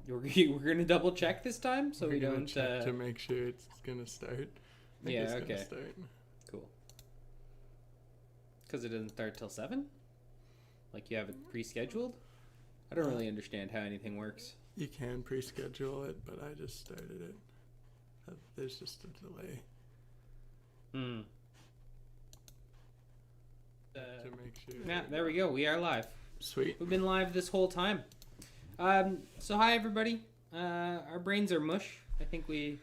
We're going to double check this time so we don't... check to make sure it's going to start. Yeah, okay. Cool. Because it doesn't start till 7? Like you have it pre-scheduled? I don't really understand how anything works. You can pre-schedule it, but I just started it. There's just a delay. To make sure. Yeah, there we go. We are live. Sweet. We've been live this whole time. So hi everybody. Our brains are mush. I think we're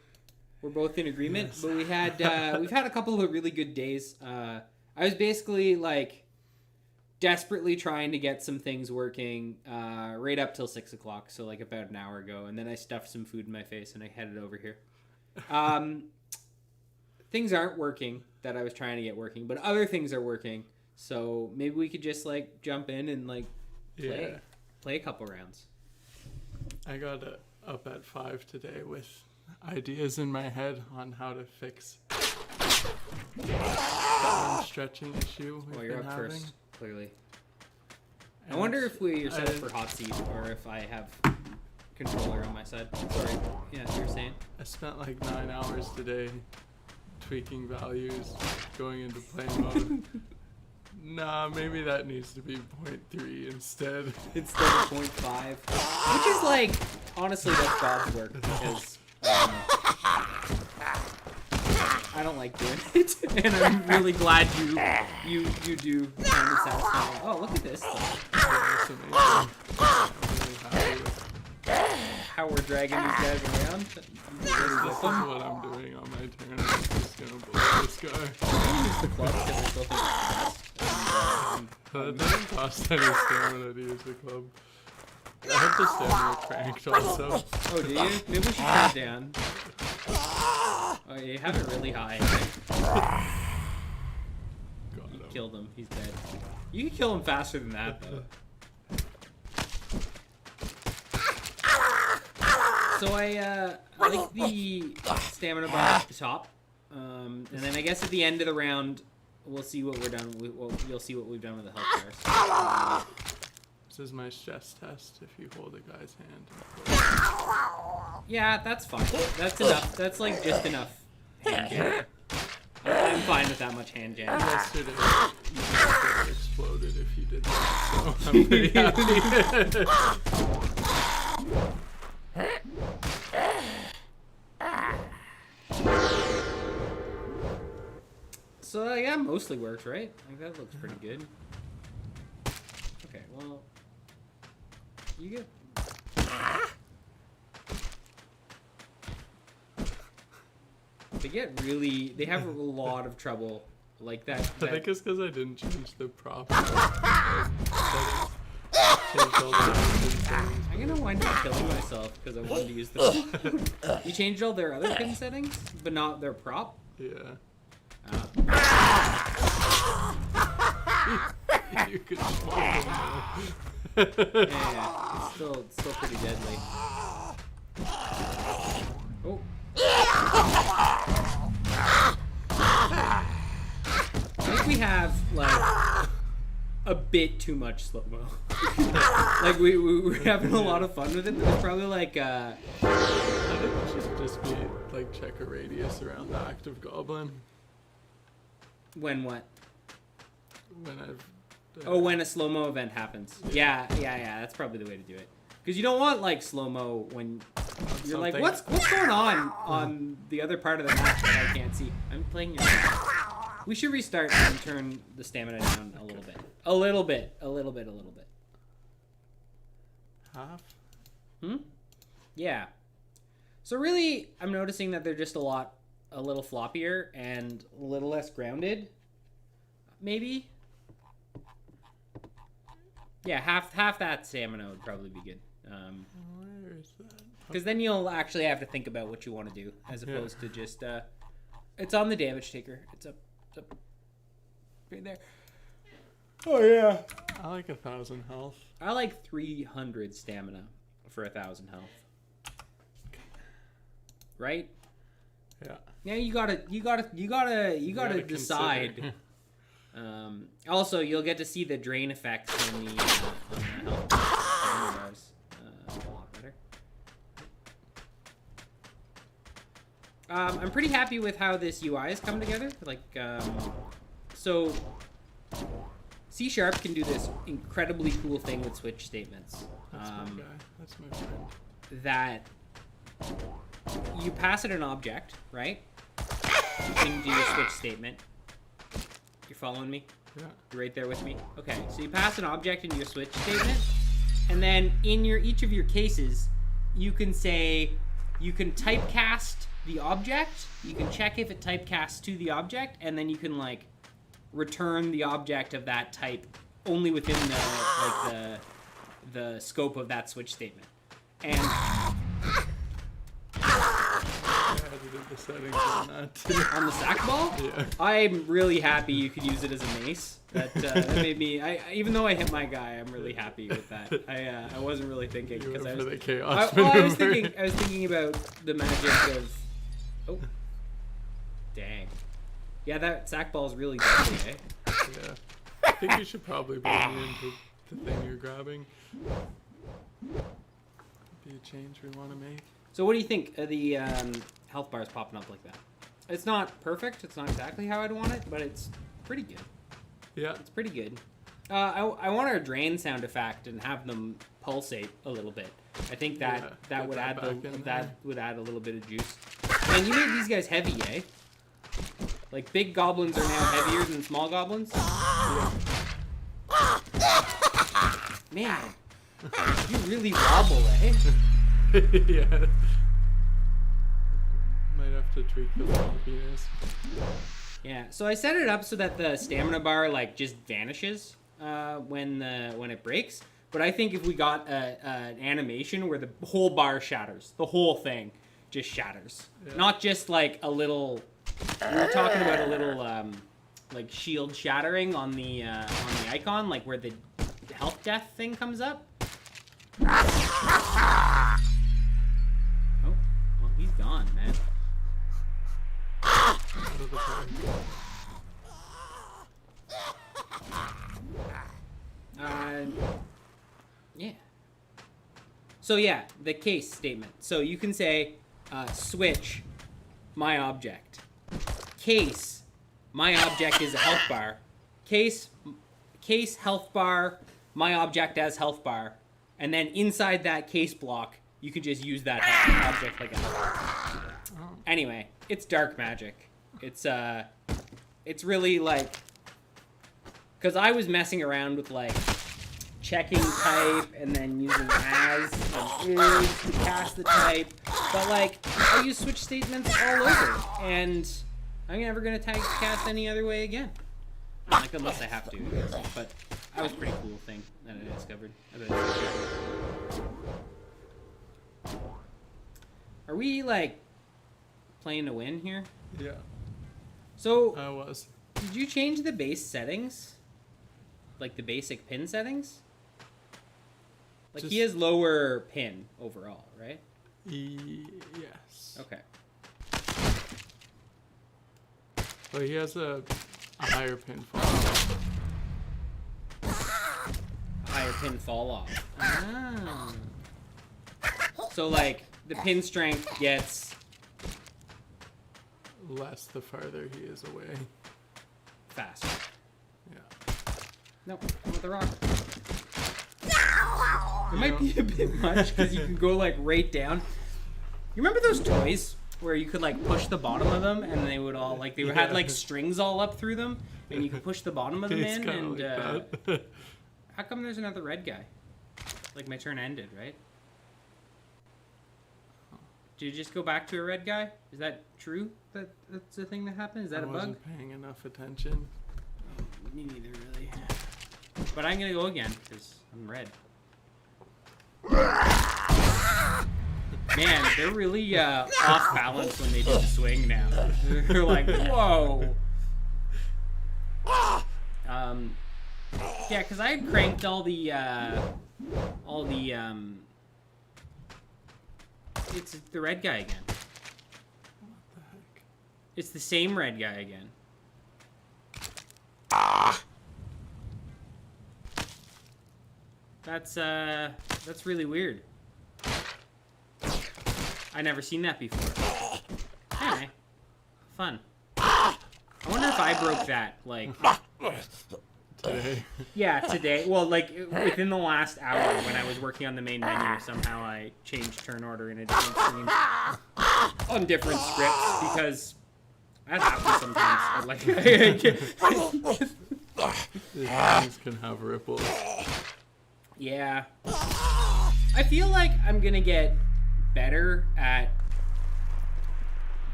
both in agreement. Yes. But we've had a couple of really good days. I was basically like desperately trying to get some things working right up till 6 o'clock, so like about an hour ago, and then I stuffed some food in my face and I headed over here. Things aren't working that I was trying to get working, but other things are working. So maybe we could just like jump in and like play a couple rounds. I got up at 5 today with ideas in my head on how to fix the stretching issue we've you're been up having. First, clearly. I wonder if we're set up for hot seat or if I have controller on my side. Sorry. Yeah, you were saying? I spent like 9 hours today tweaking values, going into play mode. Nah, maybe that needs to be 0.3 instead. Instead of 0.5. Which is like, honestly, that's Bob's work because I don't like doing it. And I'm really glad you do find it satisfying. Oh, look at this stuff. How we're dragging these guys around. This is what I'm doing on my turn. I'm just gonna blow this guy. Use the club because I still think it's the best. It doesn't cost any stamina to use the club. I have the stamina cranked also. Oh, do you? Maybe we should turn it down. Oh, you have it really high. You killed him. He's dead. You can kill him faster than that, though. So I like the stamina bar at the top, and then I guess at the end of the round, we'll see what we're done. You'll see what we've done with the health bars. This is my stress test. If you hold a guy's hand. Yeah, that's fine. That's enough. That's like just enough hand jam. I'm fine with that much hand jam. Yesterday, you would exploded if you did that, so I'm pretty happy. So yeah, mostly works, right? Like that looks pretty good. Okay, well, you get. They have a lot of trouble like that. I think it's because I didn't change the prop. I'm gonna wind up killing myself because I wanted to use the. You changed all their other pin settings, but not their prop? Yeah. You could smoke them though. Yeah, it's still pretty deadly. Oh. I think we have like a bit too much slow-mo. Like we're having a lot of fun with it, but it's probably like I think it should just be like check a radius around the active goblin. When what? When I've when a slow-mo event happens. Yeah, that's probably the way to do it. Because you don't want like slow-mo when you're like, what's going on the other part of the map that I can't see? I'm playing your map. We should restart and turn the stamina down a little bit. A little bit. Half? Yeah. So really, I'm noticing that they're just a little floppier and a little less grounded. Maybe? Yeah, half that stamina would probably be good. Where is that? Because then you'll actually have to think about what you want to do, as opposed to just, it's on the damage taker. It's up right there. Oh, yeah. I like 1,000 health. I like 300 stamina for 1,000 health. Right? Yeah. Now you gotta decide. Also, you'll get to see the drain effect on the health bars. I'm pretty happy with how this UI has come together. Like, so C# can do this incredibly cool thing with switch statements. That's my guy. That's my friend. That you pass it an object, right? You can do your switch statement. You're following me? Yeah. You're right there with me? Okay, so you pass an object into your switch statement, and then in each of your cases, you can say, you can typecast the object, you can check if it typecasts to the object, and then you can like return the object of that type only within the scope of that switch statement. And The settings on that too. on the sack ball, Yeah. I'm really happy you could use it as a mace. That made me. even though I hit my guy, I'm really happy with that. I wasn't really thinking You because went I for was. the chaos I was maneuver. thinking about the magic of. Oh, dang. Yeah, that sack ball is really deadly, eh? Yeah. I think you should probably bring me into the thing you're grabbing. Be a change we want to make. So what do you think of the health bars popping up like that? It's not perfect. It's not exactly how I'd want it, but it's pretty good. Yeah. It's pretty good. I want our drain sound effect and have them pulsate a little bit. I think that get would that add back in there. would add a little bit of juice. And you made these guys heavy, eh? Like big goblins are now heavier than small goblins. Yeah. Man, you really wobble, eh? Yeah. Might have to tweak the floppiness. Yeah. So I set it up so that the stamina bar like just vanishes when it breaks. But I think if we got an animation where the whole bar shatters, the whole thing just shatters, not just like a little. We were talking about a little like shield shattering on the icon, like where the health death thing comes up. Oh, well, he's gone, man. Out of the park. Yeah. So yeah, the case statement. So you can say, switch my object. Case, my object is a health bar. Case health bar, my object as health bar. And then inside that case block, you can just use that object like a health bar. Anyway, it's dark magic. It's really like, because I was messing around with like checking type and then using as and is to cast the type, but like I use switch statements all over, and I'm never gonna cast any other way again. Like unless I have to, I guess. But that was a pretty cool thing that I discovered. Are we like playing to win here? Yeah. So I was. did you change the base settings? Like the basic pin settings? Like he has lower pin overall, right? Yes. Okay. But he has a higher pin fall. Higher pin fall off. Ah. So like the pin strength gets Less the farther he is away. faster. Yeah. No, I'm with the rock. It might be a bit much because you can go like right down. You remember those toys where you could like push the bottom of them and they would all like had like strings all up through them and you could push the bottom of them It's in kinda and like that. how come there's another red guy? Like my turn ended, right? Did you just go back to a red guy? Is that true? That's the thing that happened? Is that I a bug? wasn't paying enough attention. Me neither, really. But I'm gonna go again because I'm red. Man, they're really off balance when they do the swing now. They're like, whoa. Yeah, because I had cranked all the it's the red guy again. What the heck? It's the same red guy again. That's really weird. I never seen that before. Anyway, fun. I wonder if I broke that, like... Today. Yeah, today. Well, like, within the last hour when I was working on the main menu, somehow I changed turn order in a different screen on different scripts, because that happens sometimes. Like, These things can have ripples. yeah. I feel like I'm gonna get better at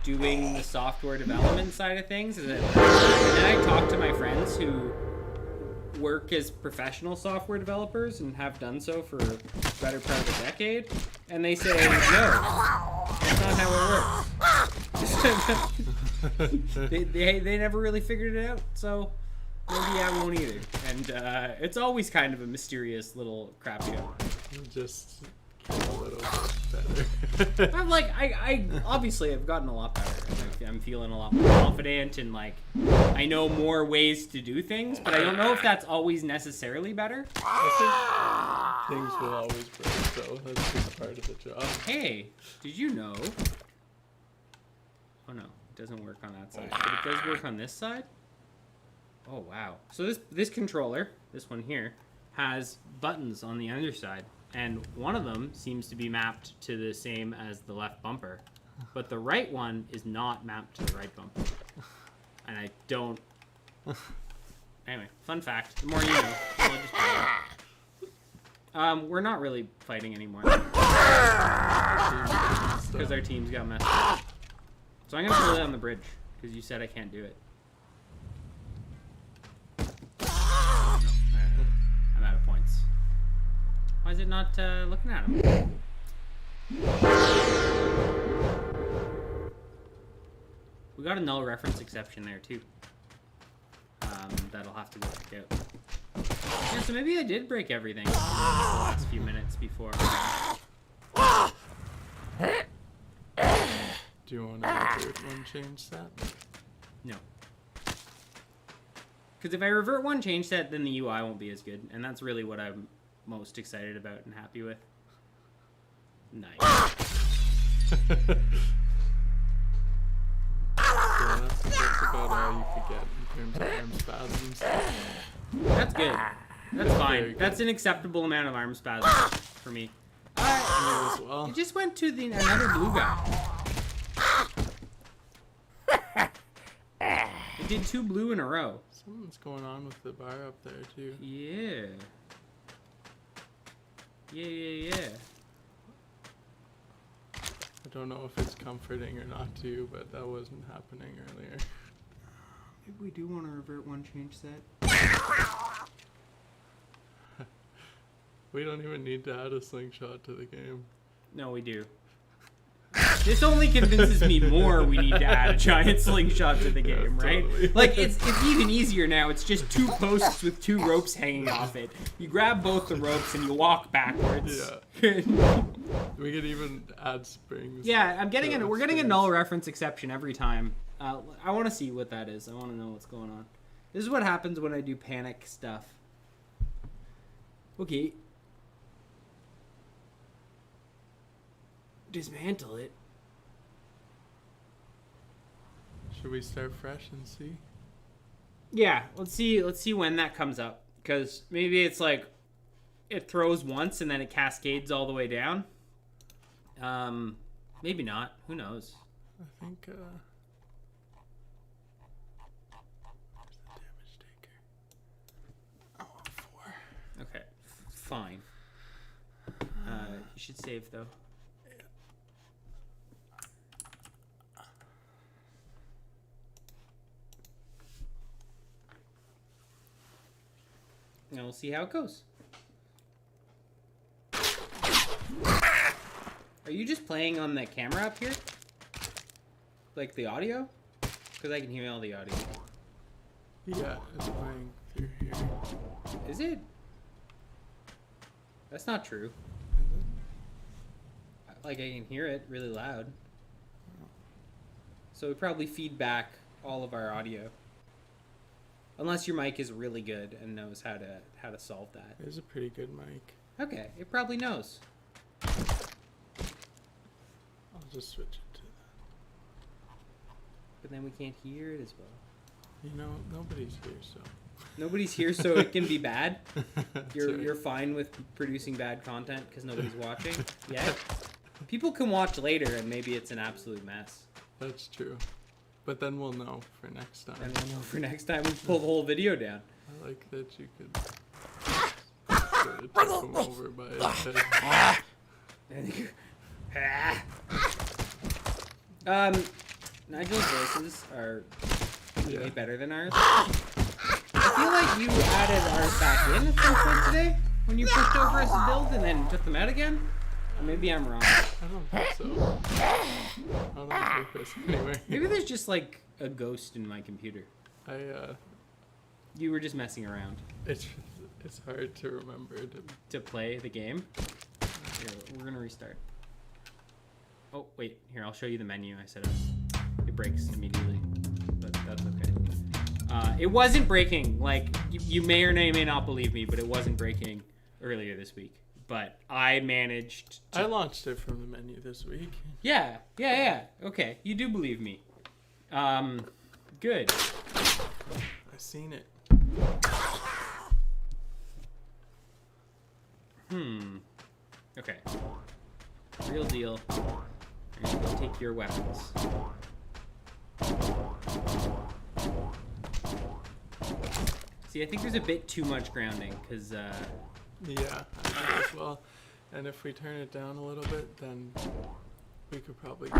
doing the software development side of things. And then I talk to my friends who work as professional software developers and have done so for the better part of a decade, and they say, no, that's not how it works. they never really figured it out, so maybe I won't either. And it's always kind of a mysterious little crap show. Just get a little bit better. I'm like, I obviously have gotten a lot better. Like, I'm feeling a lot more confident, and like, I know more ways to do things, but I don't know if that's always necessarily better. I think things will always break, so that's just part of the job. Hey, did you know? Oh no, it doesn't work on that side, but it does work on this side. Oh wow! So this controller, this one here, has buttons on the underside. And one of them seems to be mapped to the same as the left bumper. But the right one is not mapped to the right bumper. And I don't... Anyway, fun fact. The more you know. So I'll just we're not really fighting anymore. Because our teams got messed up. So I'm going to pull it on the bridge. Because you said I can't do it. No, I'm out of points. Why is it not looking at him? We got a null reference exception there too. That'll have to go back out. Yeah, so maybe I did break everything in the last few minutes before. Do you want to revert one change set? No. Because if I revert one change set, then the UI won't be as good, and that's really what I'm most excited about and happy with. Nice. Yeah, that's about all you could get in terms of arm spasms. That's good. That's fine. Very good. That's an acceptable amount of arm spasms for me. Me as well. It just went to another blue guy. It did 2 blue in a row. Something's going on with the bar up there too. Yeah. Yeah. I don't know if it's comforting or not too, but that wasn't happening earlier. Maybe we do want to revert one change set. We don't even need to add a slingshot to the game. No, we do. This only convinces me more we need to add a giant slingshot to the game, right? Totally. Like, it's even easier now. It's just 2 posts with 2 ropes hanging off it. You grab both the ropes and you walk backwards. Yeah. We could even add springs. Yeah, we're getting a null springs. reference exception every time. I want to see what that is. I want to know what's going on. This is what happens when I do panic stuff. Okay. Dismantle it. Should we start fresh and see? Yeah, let's see when that comes up, because maybe it's like it throws once and then it cascades all the way down. Maybe not. Who knows? I think where's the damage taker? Oh, 4. Okay, fine. You should save though. And we'll see how it goes. Are you just playing on the camera up here? Like the audio? Because I can hear all the audio. Yeah, it's playing through here. Is it? That's not true. Like, I can hear it really loud. So we probably feed back all of our audio. Unless your mic is really good and knows how to solve that. It's a pretty good mic. Okay, it probably knows. I'll just switch it to but then we can't hear it as well. You know, nobody's here, so. Nobody's here, so it can be bad. You're right. you're fine with producing bad content because nobody's watching. Yeah. People can watch later, and maybe it's an absolute mess. That's true. But then we'll know for next time. And we'll know for next time we pull the whole video down. I like that you could sort of tip him over by his head. Nigel's voices are way Yeah. better than ours. I feel like you added ours back in at some point today when you pushed over us to build and then took them out again. Or maybe I'm wrong. I don't think so. Not on purpose, anyway. Maybe there's just like a ghost in my computer. You were just messing around It's hard to remember to play the game. Here, we're gonna restart. Oh wait, here I'll show you the menu I set up. It breaks immediately, but that's okay. It wasn't breaking. Like you may or may not believe me, but it wasn't breaking earlier this week. But I managed to... I launched it from the menu this week. Yeah. Okay, you do believe me. Good. I seen it. Okay. Real deal. I'm gonna go take your weapons. See, I think there's a bit too much grounding, because, Yeah, I think as well. And if we turn it down a little bit, then we could probably get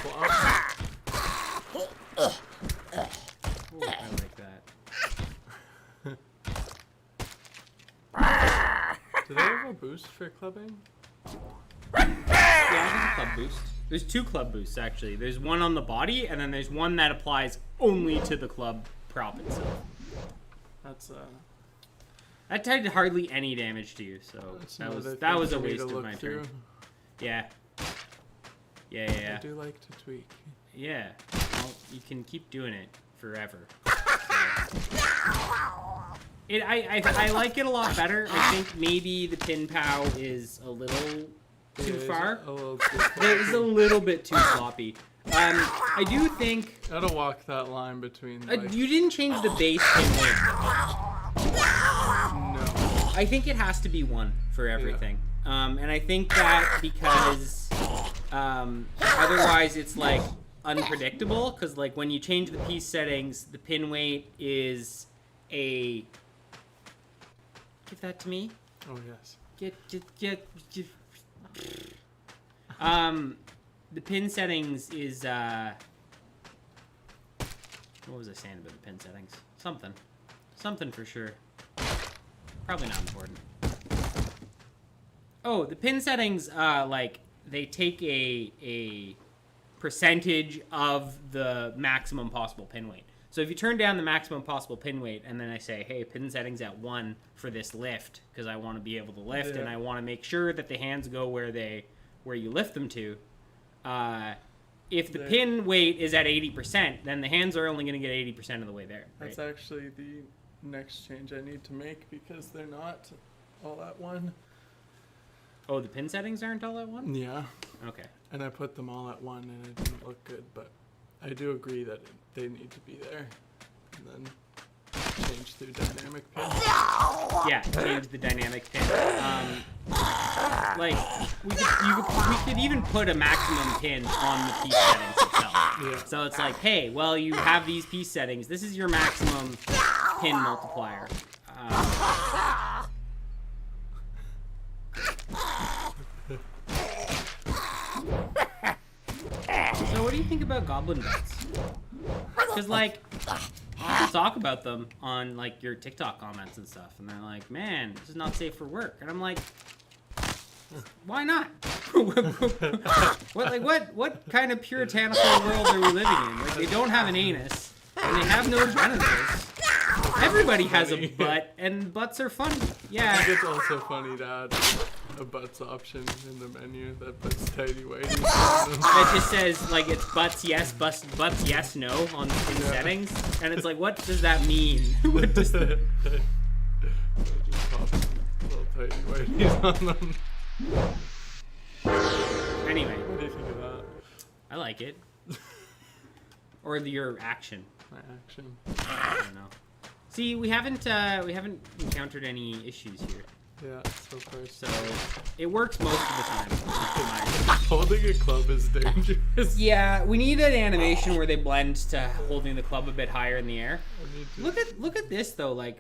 flop. I like that. Do they have a boost for clubbing? Yeah, there's a club boost. There's two club boosts, actually. There's one on the body, and then there's one that applies only to the club prop itself. That's That did hardly any damage to you, so that was a waste of my turn. Yeah. I do like to tweak. Yeah. Well, you can keep doing it forever. So. I like it a lot better. I think maybe the pin pow is a little too far. A little too It is a little bit too sloppy. I do think... Gotta walk that line between, like... you didn't change the base pin weight. No. I think it has to be one for everything. Yeah. And I think that because otherwise it's like unpredictable, because like when you change the piece settings, the pin weight is a... Give that to me. Oh, yes. Get. The pin settings is what was I saying about the pin settings? Something for sure. Probably not important. Oh, the pin settings, like they take a percentage of the maximum possible pin weight. So if you turn down the maximum possible pin weight, and then I say, hey, pin settings at 1 for this lift, because I want to be able to lift, and I want to make sure that the hands go where you lift them to. If the pin weight is at 80%, then the hands are only going to get 80% of the way there. Right? That's actually the next change I need to make, because they're not all at 1. Oh, the pin settings aren't all at 1? Yeah. Okay. And I put them all at 1, and it didn't look good, but I do agree that they need to be there. And then change through dynamic pin. Yeah, change the dynamic pin. Like, we could even put a maximum pin on the piece settings itself. Yeah. So it's like, hey, well, you have these piece settings. This is your maximum pin multiplier. So what do you think about goblin butts? Because, like, people talk about them on, like, your TikTok comments and stuff, and they're like, man, this is not safe for work. And I'm like, why not? What kind of puritanical world are we living in? Like, they don't have an anus, and they have no genitals. Everybody has a butt, and butts are funny. Yeah. I think it's also funny to add a butts option in the menu that puts tidy whities. It just says, like, it's butts yes, butts yes, no on the settings. And it's like, what does that mean? What does that... Just pop little tidy whities on them. Anyway. What do you think of that? I like it. Or your action? My action. I don't know. See, we haven't encountered any issues here. Yeah, so far. So it works most of the time. Holding a club is dangerous. Yeah, we need an animation where they blend to holding the club a bit higher in the air. Look at this though. Like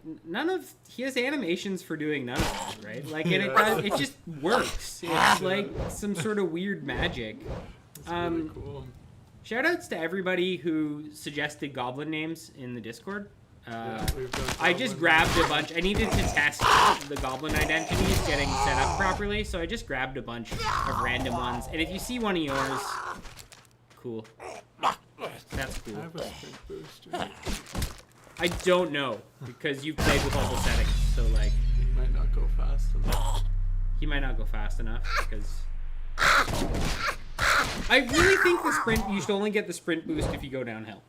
he has animations for doing none of it, right? Like and it just works. It's like some sort of weird magic. It's really cool. Shout outs to everybody who suggested goblin names in the Discord. I just grabbed a bunch. I needed to test the goblin identities getting set up properly, so I just grabbed a bunch of random ones. And if you see one of yours, cool. That's cool. I have a sprint booster. I don't know, because you've played with all the settings, so like... He might not go fast enough. He might not go fast enough, because... I really think you should only get the sprint boost if you go downhill.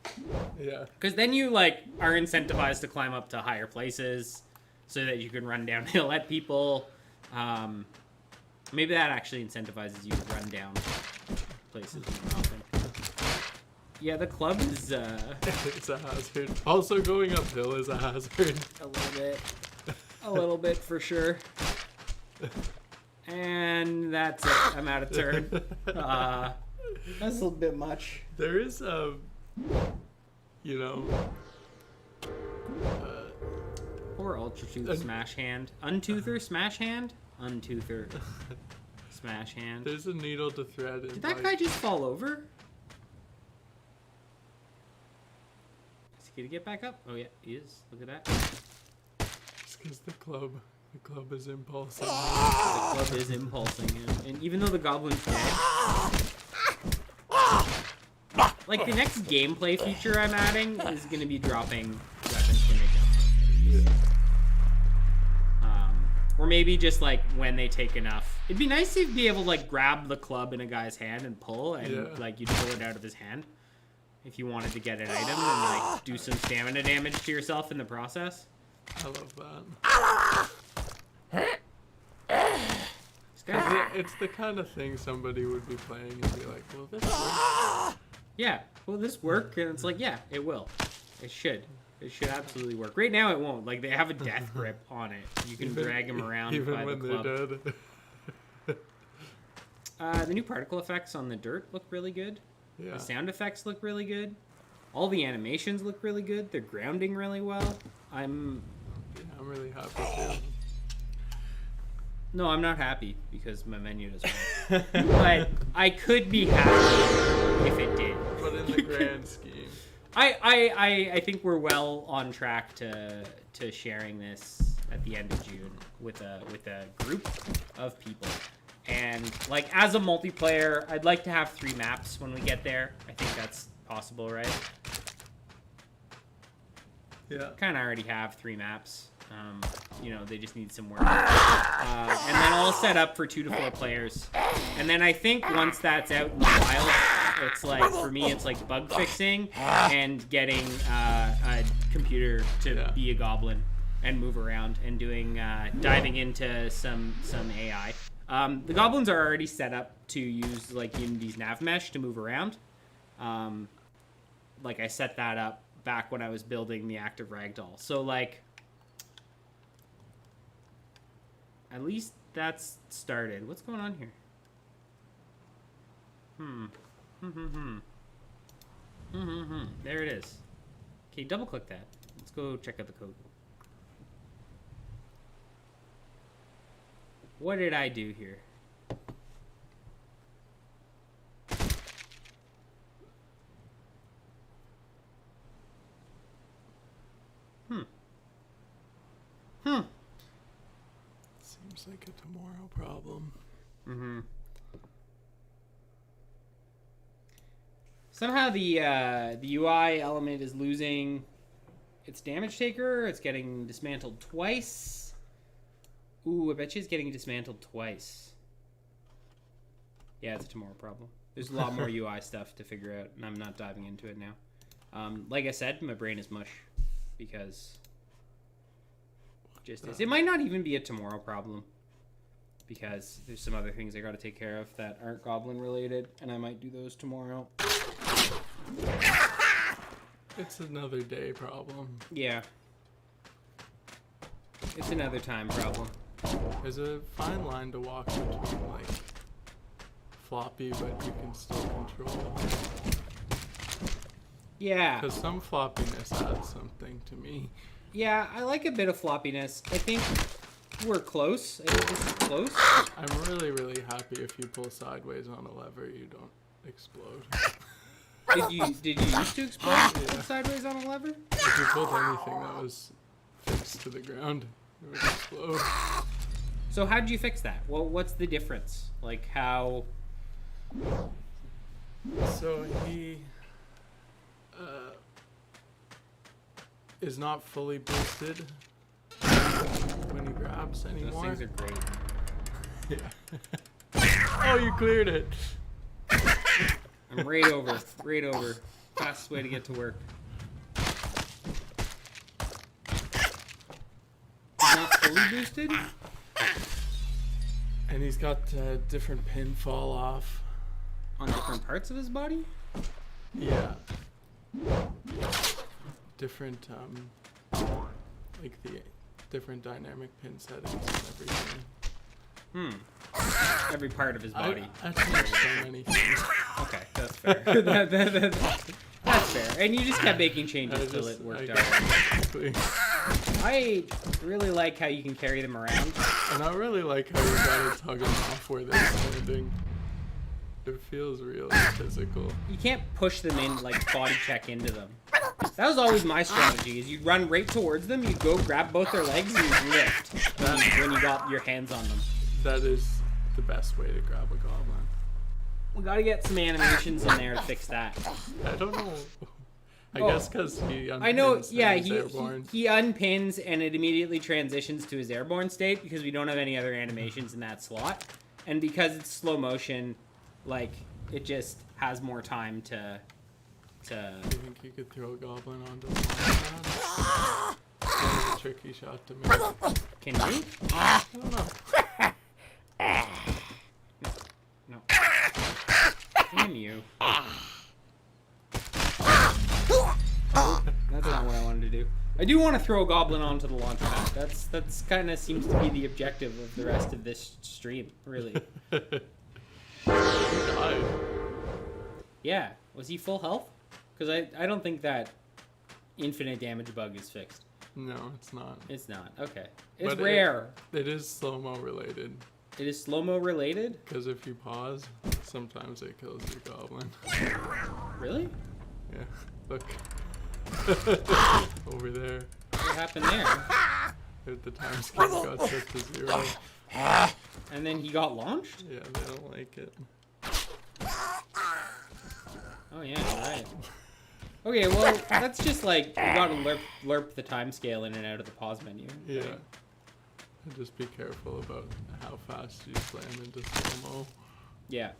Yeah. Because then you, like, are incentivized to climb up to higher places so that you can run downhill at people. Maybe that actually incentivizes you to run down places more often. Yeah, the club is, It's a hazard. Also, going uphill is a hazard. A little bit for sure. And that's it. I'm out of turn. That's a little bit much. There is Poor Ultra Tooth Smash Hand. Untoother Smash Hand? Untoother Smash Hand. There's a needle to thread. Did that guy just fall over? Is he gonna get back up? Oh yeah, he is. Look at that. It's because the club is impulsing. The club is impulsing him. And even though the goblin's dead, like the next gameplay feature I'm adding is going to be dropping weapons when they jump. Yeah. Or maybe just like when they take enough. It'd be nice to be able to like grab the club in a guy's hand and pull, and like you'd pull it out of his hand if you wanted to get an item and like do some stamina damage to yourself in the process. I love that. It's the kind of thing somebody would be playing and be like, "Will this work?" Yeah, will this work? And it's like, yeah, it will. It should. It should absolutely work. Right now, it won't. Like they have a death grip on it. You can drag him around even by when the club. They're dead. The new particle effects on the dirt look really good. Yeah. The sound effects look really good. All the animations look really good. They're grounding really well. I'm really happy too. No, I'm not happy because my menu doesn't work. But I could be happy if it did. But in the grand scheme, I think we're well on track to sharing this at the end of June with a group of people. And like as a multiplayer, I'd like to have 3 maps when we get there. I think that's possible, right? yeah. Kind of already have 3 maps. They just need some work. And then all set up for 2 to 4 players. And then I think once that's out in the wild, it's like, for me, it's like bug fixing and getting a computer to be a goblin and move around and doing diving into some AI. The goblins are already set up to use like Unity's nav mesh to move around. Like I set that up back when I was building the active ragdoll. So like, at least that's started. What's going on here? There it is. Okay, double click that. Let's go check out the code. What did I do here? Seems like a tomorrow problem. Somehow the UI element is losing its damage taker. It's getting dismantled twice. Ooh, I bet you it's getting dismantled twice. Yeah, it's a tomorrow problem. There's a lot more UI stuff to figure out, and I'm not diving into it now. Like I said, my brain is mush because just is. It might not even be a tomorrow problem because there's some other things I got to take care of that aren't goblin related, and I might do those tomorrow. It's another day problem. Yeah. It's another time problem. There's a fine line to walk between, like, floppy, but you can still control. Yeah. Because some floppiness adds something to me. Yeah, I like a bit of floppiness. I think we're close. I think this is close. I'm really, really happy if you pull sideways on a lever, you don't explode. Did you used to explode sideways on a lever? If you pulled anything that was fixed to the ground, it would explode. So how'd you fix that? Well, what's the difference? Like how? So he is not fully boosted when he grabs anymore. Those things are great. Yeah. Oh, you cleared it. I'm right over. Right over. Fastest way to get to work. He's not fully boosted? And he's got a different pin fall off. On different parts of his body? Yeah. Different, like the different dynamic pin settings and everything. Every part of his body. I changed so many things. Okay, that's fair. That's fair. And you just kept making changes until it worked out. Exactly. I really like how you can carry them around. And I really like how you gotta tug them off where they're standing. It feels really physical. You can't push them in, like, body check into them. That was always my strategy, is you'd run right towards them, you'd go grab both their legs, and you'd lift when you got your hands on them. That is the best way to grab a goblin. We gotta get some animations in there to fix that. I don't know. I guess because he unpins I know, yeah, and he's airborne. he unpins and it immediately transitions to his airborne state because we don't have any other animations in that slot. And because it's slow motion, like, it just has more time to... Do you think you could throw a goblin onto the line? That's a tricky shot to make. Can you? I don't know. No. Damn you. That's not what I wanted to do. I do want to throw a goblin onto the launch pad. That's kind of seems to be the objective of the rest of this stream, really. He died. Yeah. Was he full health? Because I don't think that infinite damage bug is fixed. No, it's not. It's not. Okay. It's But rare. It is slow-mo related. It is slow-mo related? Because if you pause, sometimes it kills your goblin. Really? Yeah, look. Over there. What happened there? The time skip got set to 0. And then he got launched? Yeah, they don't like it. Oh yeah, you're right. Okay, well, that's just like, you gotta lerp the time scale in and out of the pause menu. Yeah. Right? And just be careful about how fast you slam into slow-mo. Yeah.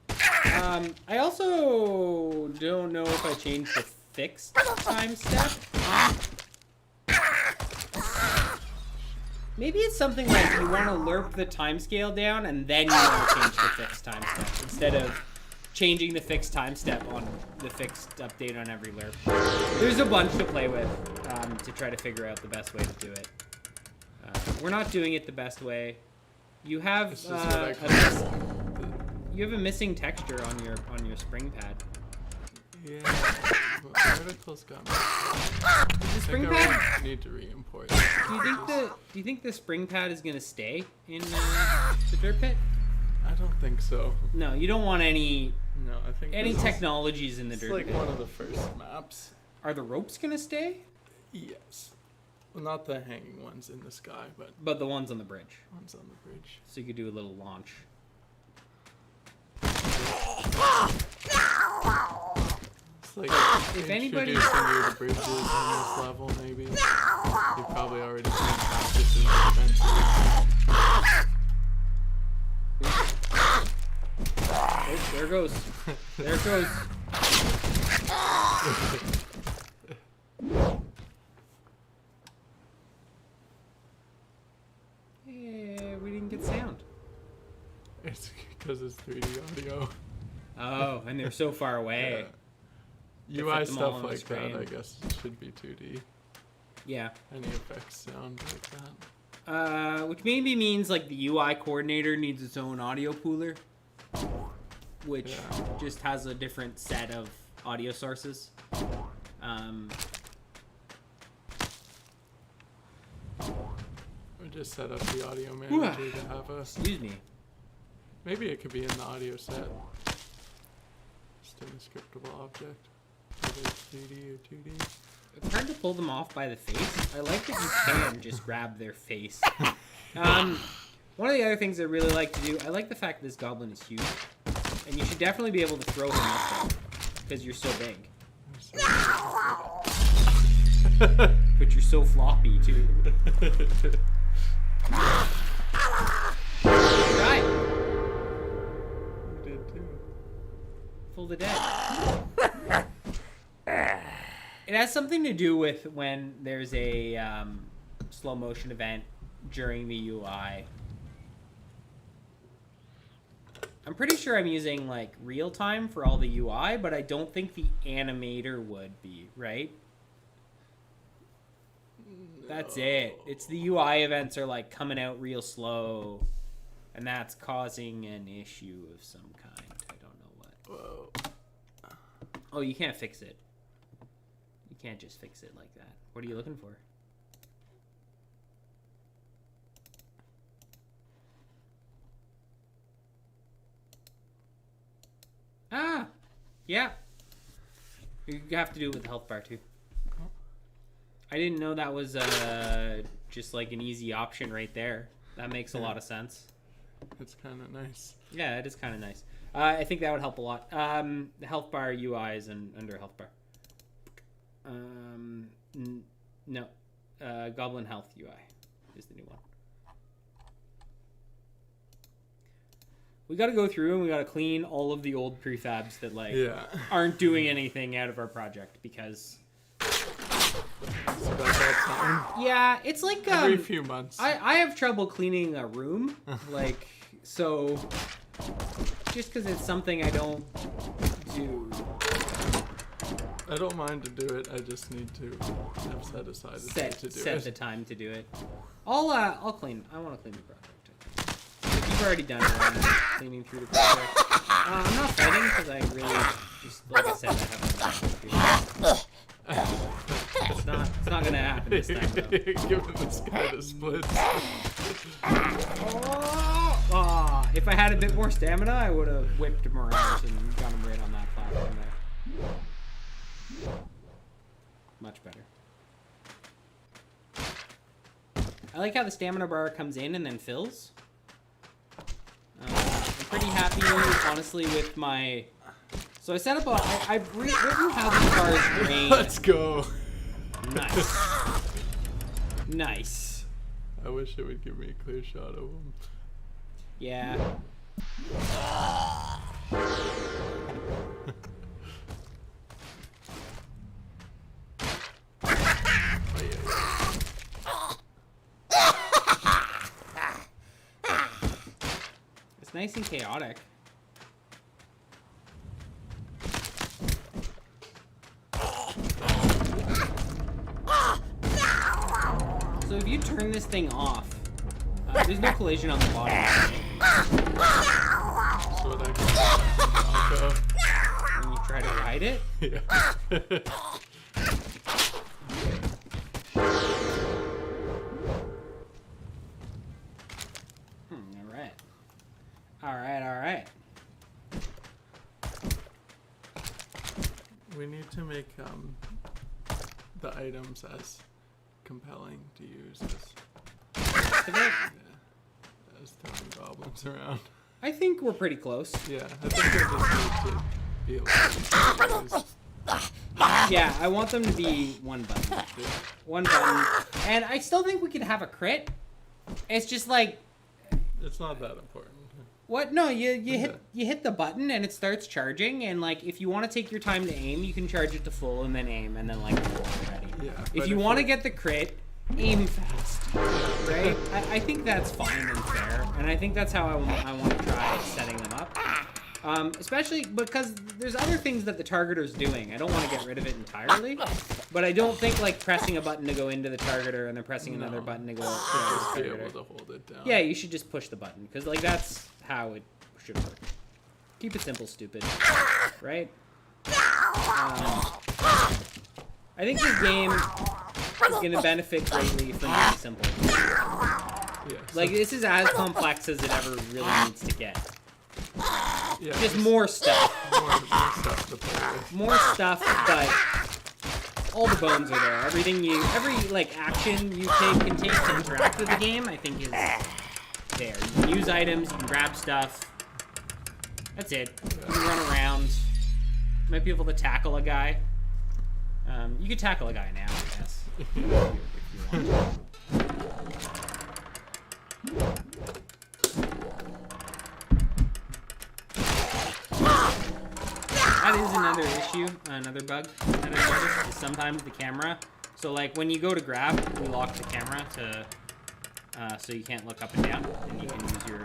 I also don't know if I changed the fixed time step. Maybe it's something like you want to lerp the time scale down and then you want to change the fixed time step instead of changing the fixed time step on the fixed update on every lerp. There's a bunch to play with to try to figure out the best way to do it. We're not doing it the best way. You have you have a missing texture on your spring pad. Yeah, the articles got me. The spring pad? Need to re-import. Do you think the spring pad is gonna stay in the dirt pit? I don't think so. No, you don't want any No, I think technologies in the dirt like pit. one of the first maps. Are the ropes gonna stay? Yes. Well, not the hanging ones in the sky, but But the ones on the bridge. ones on the bridge. So you could do a little launch. It's like If anybody- introducing you to bridges on this level, maybe. You've probably already seen practices defensive. Oh, there it goes. There it goes. Yeah, we didn't get sound. It's because it's 3D audio. Oh, and they're so far away. UI fit them all stuff on the like screen. that, I guess, should be 2D. Yeah. Any effects sound like that. Which maybe means like the UI coordinator needs its own audio pooler, which just has a different set of audio sources. Or just set up the audio manager to have a. Excuse me. Maybe it could be in the audio set. Just in a scriptable object. Whether it's 3D or 2D. It's hard to pull them off by the face. I like that you can just grab their face. One of the other things I really like to do, I like the fact that this goblin is huge. And you should definitely be able to throw him up there. Because you're so big. But you're so floppy, too. Right. You did too. Full to death. It has something to do with when there's a slow motion event during the UI. I'm pretty sure I'm using like real time for all the UI, but I don't think the animator would be, right? That's it. It's the UI events are like coming out real slow, and that's causing an issue of some kind. I don't know what. Whoa. Oh, you can't fix it. You can't just fix it like that. What are you looking for? Ah, yeah. You have to do it with the health bar too. I didn't know that was just like an easy option right there. That makes a lot of sense. It's kind of nice. Yeah, it is kind of nice. I think that would help a lot. The health bar UI is under health bar. No. Goblin Health UI is the new one. We got to go through and we got to clean all of the old prefabs that like aren't doing anything out of our project because. It's about that time. Yeah, it's like every few months. I have trouble cleaning a room, like so. Just because it's something I don't do. I don't mind to do it. I just need to have set aside a day to do it. Set the time to do it. I'll clean. I want to clean the project. If you've already done it, I'm cleaning through the project. I'm not fighting because I really just, like I said, I haven't. It's not gonna happen this time though. Giving this guy the splits. If I had a bit more stamina, I would have whipped him around and got him right on that platform there. Much better. I like how the stamina bar comes in and then fills. I'm pretty happy, honestly, with my... So I set up I've written how these bars drain. Let's go. Nice. Nice. I wish it would give me a clear shot of him. Yeah. It's nice and chaotic. So if you turn this thing off, there's no collision on the bottom. So what When you try to ride it? Yeah. Alright. We need to make the items as compelling to use as throwing goblins around. I think we're pretty close. Yeah, I think we just need to be able to use. Yeah, I want them to be one button. One button. And I still think we could have a crit. It's just like... It's not that important. What? No, you hit the button and it starts charging, and like if you want to take your time to aim, you can charge it to full and then aim and then like roll ready. Yeah. If you want to get the crit, aim fast. Right? I think that's fine and fair, and I think that's how I want to try setting them up. Especially because there's other things that the targeter's doing. I don't want to get rid of it entirely, but I don't think like pressing a button to go into the targeter and then pressing another button to go to Just the be able targeter. to hold it down. Yeah, you should just push the button because like that's how it should work. Keep it simple, stupid. Right? I think this game is going to benefit greatly from being simple. Yeah, Like, this is as complex as it ever really needs to get. yeah, Just more stuff. more stuff to play with. More stuff, but all the bones are there. Every, like, action you can take to interact with the game, I think is there. You can use items, you can grab stuff. That's it. You can run around. You might be able to tackle a guy. You could tackle a guy now, I guess. If you want. That is another issue, another bug that I noticed is sometimes the camera. So like when you go to grab, we lock the camera to so you can't look up and down, and you can use your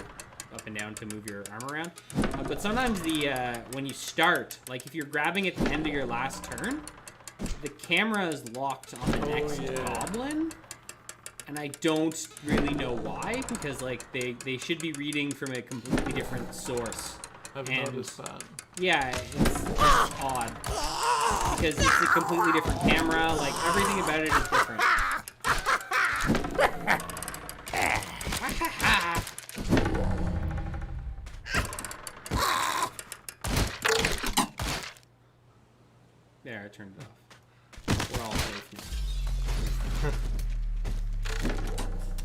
up and down to move your arm around. But sometimes when you start, like if you're grabbing at the end of your last turn, the camera is locked on the next goblin. And I don't really know why, because like they should be reading from a completely different source. I've noticed that. Yeah, it's odd. Because it's a completely different camera, like everything about it is different. There, I turned it off. We're all safe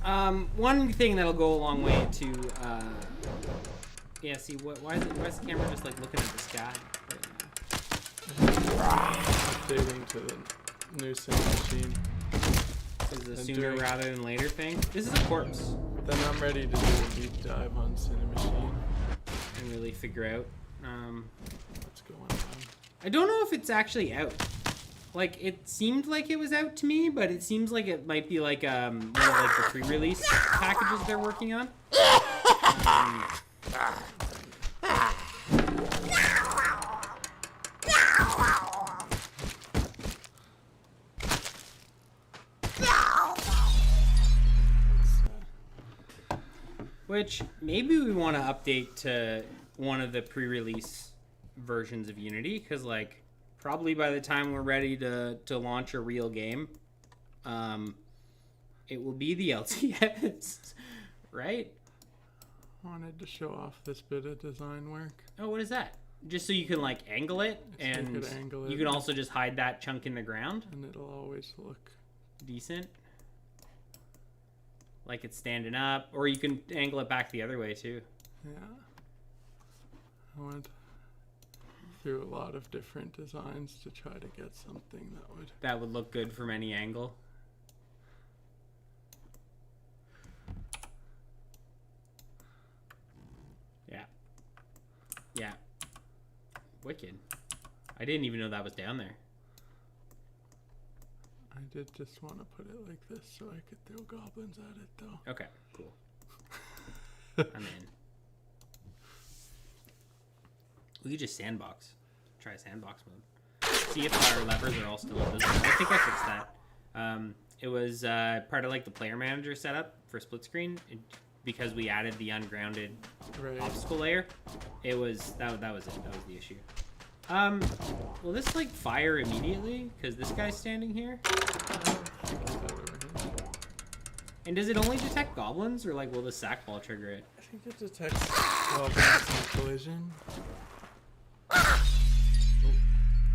now. One thing that'll go a long way to, yeah, see, why is the camera just, like, looking at the sky right now? Updating to the new sim machine. Is it a sooner rather than later thing? This is a corpse. Then I'm ready to do a deep dive on Cinemachine. And really figure out, what's going on. I don't know if it's actually out. Like, it seemed like it was out to me, but it seems like it might be like, one of like the pre-release packages they're working on. Which, maybe we want to update to one of the pre-release versions of Unity, because, like, probably by the time we're ready to launch a real game, it will be the LTS, right? Wanted to show off this bit of design work. Oh, what is that? Just so you can, like, angle it, and you can also just hide that chunk in the ground? And it'll always look decent. Like it's standing up, or you can angle it back the other way, too. Yeah. I went through a lot of different designs to try to get something that would look good from any angle. Yeah. Yeah. Wicked. I didn't even know that was down there. I did just want to put it like this so I could throw goblins at it, though. Okay, cool. I'm in. We could just sandbox. Try sandbox mode. See if our levers are all still invisible. I think I fixed that. It was part of like the player manager setup for split screen because we added the ungrounded obstacle layer. It was that was it. That was the issue. Will this like fire immediately? Because this guy's standing here. And does it only detect goblins, or like will the sack ball trigger it? I think it detects goblins in collision.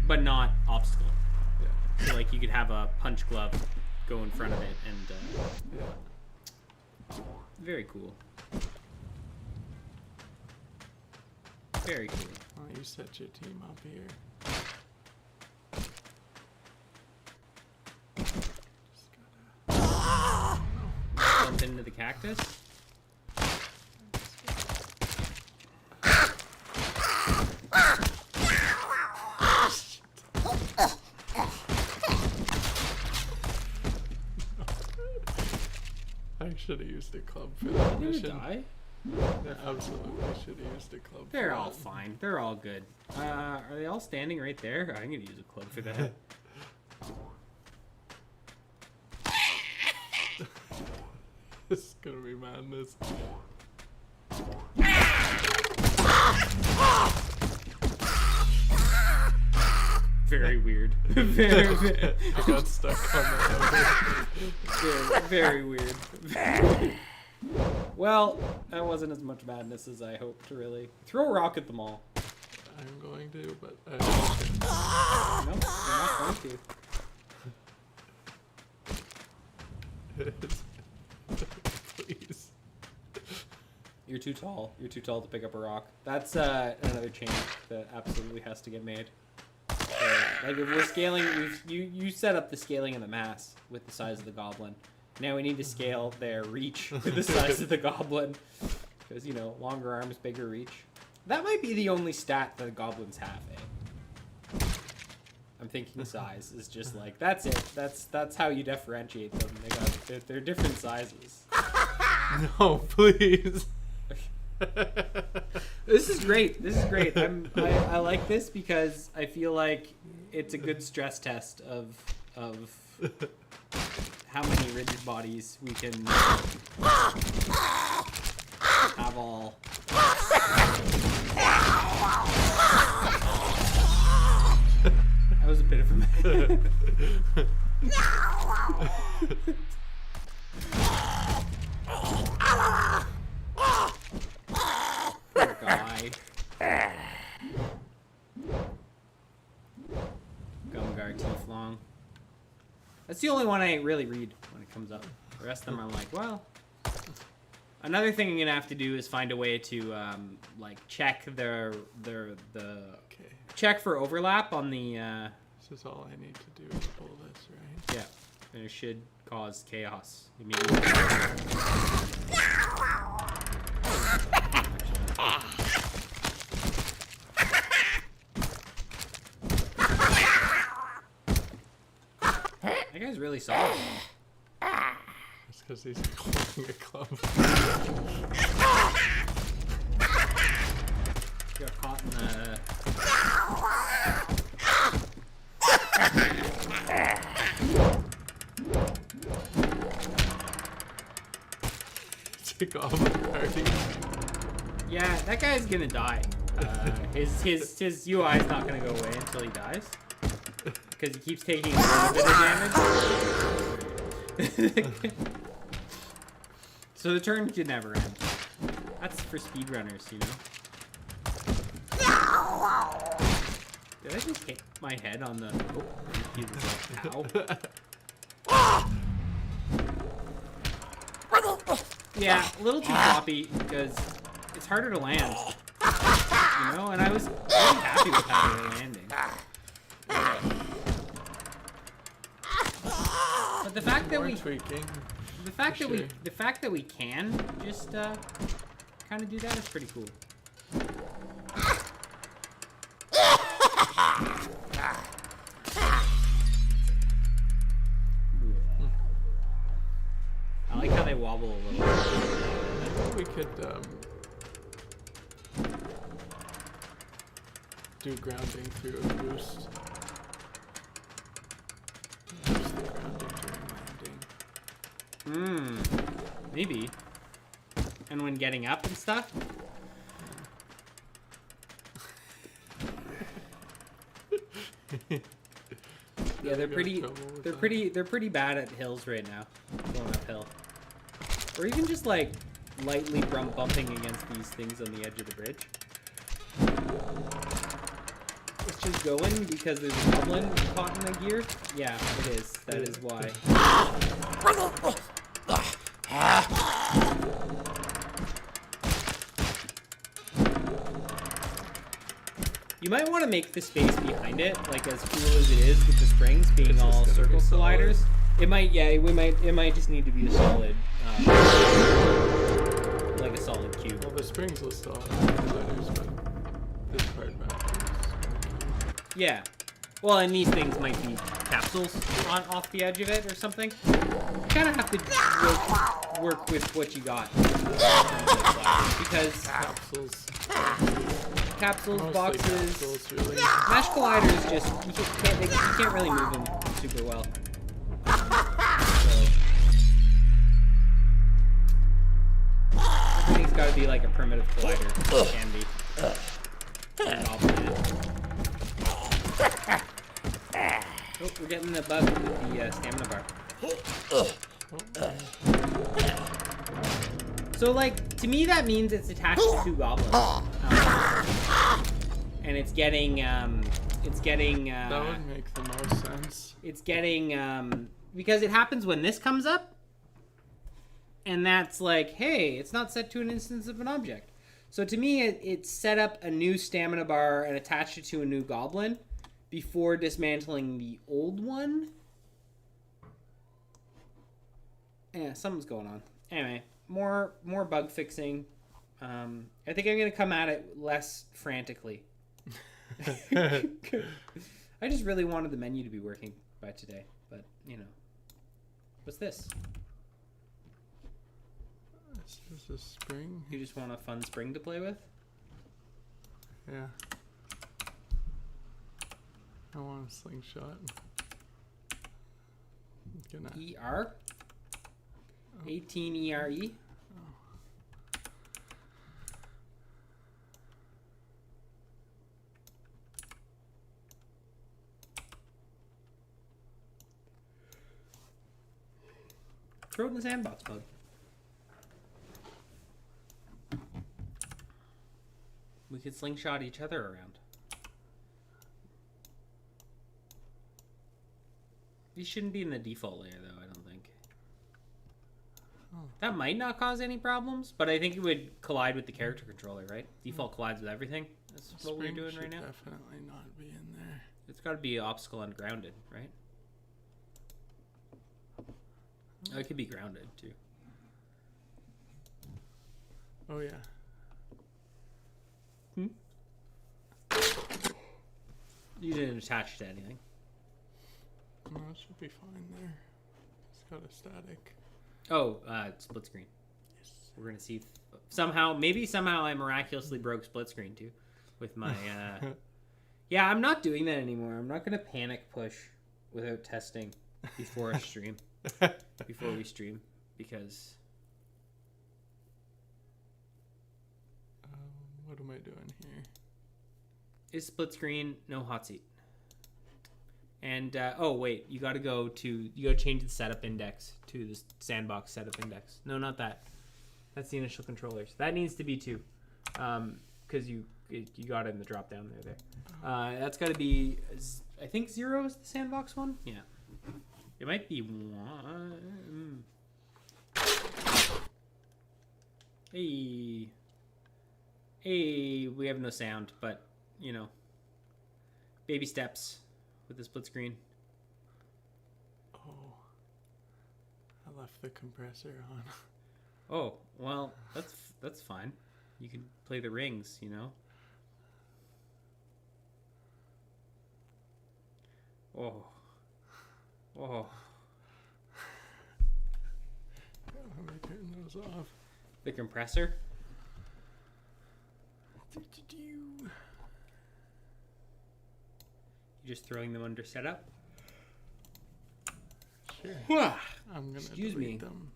But not obstacle. Yeah. So like you could have a punch glove go in front of it and yeah. Very cool. Very cool. Why don't you set your team up here? Just gotta... Bump into the cactus. I should have used a club for that Did it mission. die? Absolutely should have used a club. They're for all that. fine. They're all good. Are they all standing right there? I'm gonna use a club for that. This is gonna be madness. Very weird. very, I got stuck on that. very weird. Well, that wasn't as much madness as I hoped, really. Throw a rock at them all. I'm going to, but No, you're not going to. please. You're too tall. You're too tall to pick up a rock. That's another change that absolutely has to get made. Like if we're scaling, you set up the scaling of the mass with the size of the goblin. Now we need to scale their reach with the size of the goblin, because you know, longer arms, bigger reach. That might be the only stat that the goblins have. Eh? I'm thinking size is just like that's it. That's how you differentiate them. They're different sizes. No, please. This is great. This is great. I like this because I feel like it's a good stress test of how many rigid bodies we can have all. That was a bit of a poor guy. Gumgar Tieflong. That's the only one I really read when it comes up. The rest of them are like, well. Another thing I'm gonna have to do is find a way to like check the Okay. check for overlap on the This is all I need to do is pull this, right? yeah, and it should cause chaos immediately. That guy's really solid. It's because he's holding a club. Got caught in the. Take off the party. Yeah, that guy's gonna die. His UI is not gonna go away until he dies. Because he keeps taking a little bit of damage. So the turn could never end. That's for speedrunners, you know? Did I just hit my head on the... Oh, he was like, ow. Yeah, a little too floppy because it's harder to land. You know, and I was really happy with how they were landing. But the fact that More we, tweaking. the fact for that we, sure. the fact that we can just kind of do that is pretty cool. I like how they wobble a little. I think we could do grounding through a boost. Use the grounding during landing. Maybe. And when getting up and stuff. Yeah, they're pretty. They're pretty bad at hills right now. Going uphill, or even just like lightly bumping against these things on the edge of the bridge. It's just going because there's a goblin caught in the gear. Yeah, it is. That is why. You might want to make the space behind it like as cool as it is with the springs being It's all just gonna circle be solid. colliders. It might, yeah, it might just need to be a solid, like a solid cube. Well, the springs will still have colliders, but this part matters. Yeah. Well, and these things might be capsules on off the edge of it or something. You kind of have to work with what you got. Because capsules, Mostly boxes, capsules, really. mesh colliders just you can't really move them super well. So everything's got to be like a primitive collider. It can be. Oh, we're getting the bug with the stamina bar. So, like, to me that means it's attached to 2 goblins. And it's getting, that would make the most sense. It's getting, because it happens when this comes up. And that's like, hey, it's not set to an instance of an object. So to me, it's set up a new stamina bar and attached it to a new goblin before dismantling the old one. Yeah, something's going on. Anyway, more bug fixing. I think I'm gonna come at it less frantically. I just really wanted the menu to be working by today, but you know, what's this? This is a spring. You just want a fun spring to play with? Yeah. I want a slingshot. ER? 18 ERE? Throw it in the sandbox, bug. We could slingshot each other around. These shouldn't be in the default layer, though, I don't think. Oh. That might not cause any problems, but I think it would collide with the character controller, right? Default collides with everything. That's what we're doing right now. Definitely not be in there. It's got to be obstacle and grounded, right? Oh, it could be grounded, too. Oh, yeah. You didn't attach to anything. No, it should be fine there. It's got a static. Oh, split screen. Yes. We're gonna see if somehow I miraculously broke split screen too, with my. Yeah, I'm not doing that anymore. I'm not gonna panic push without testing before a stream, before we stream, because. What am I doing here? Is split screen, no hot seat. And oh wait, you gotta change the setup index to the sandbox setup index. No, not that. That's the initial controllers. That needs to be 2, because you got it in the drop down there. That's got to be, I think 0 is the sandbox one. Yeah, it might be 1. Hey, we have no sound, but you know, baby steps with the split screen. Oh, I left the compressor on. Oh, well, that's fine. You can play the rings, you know. Oh. Let me turn those off. The compressor? You just throwing them under setup? Sure. I'm gonna delete them.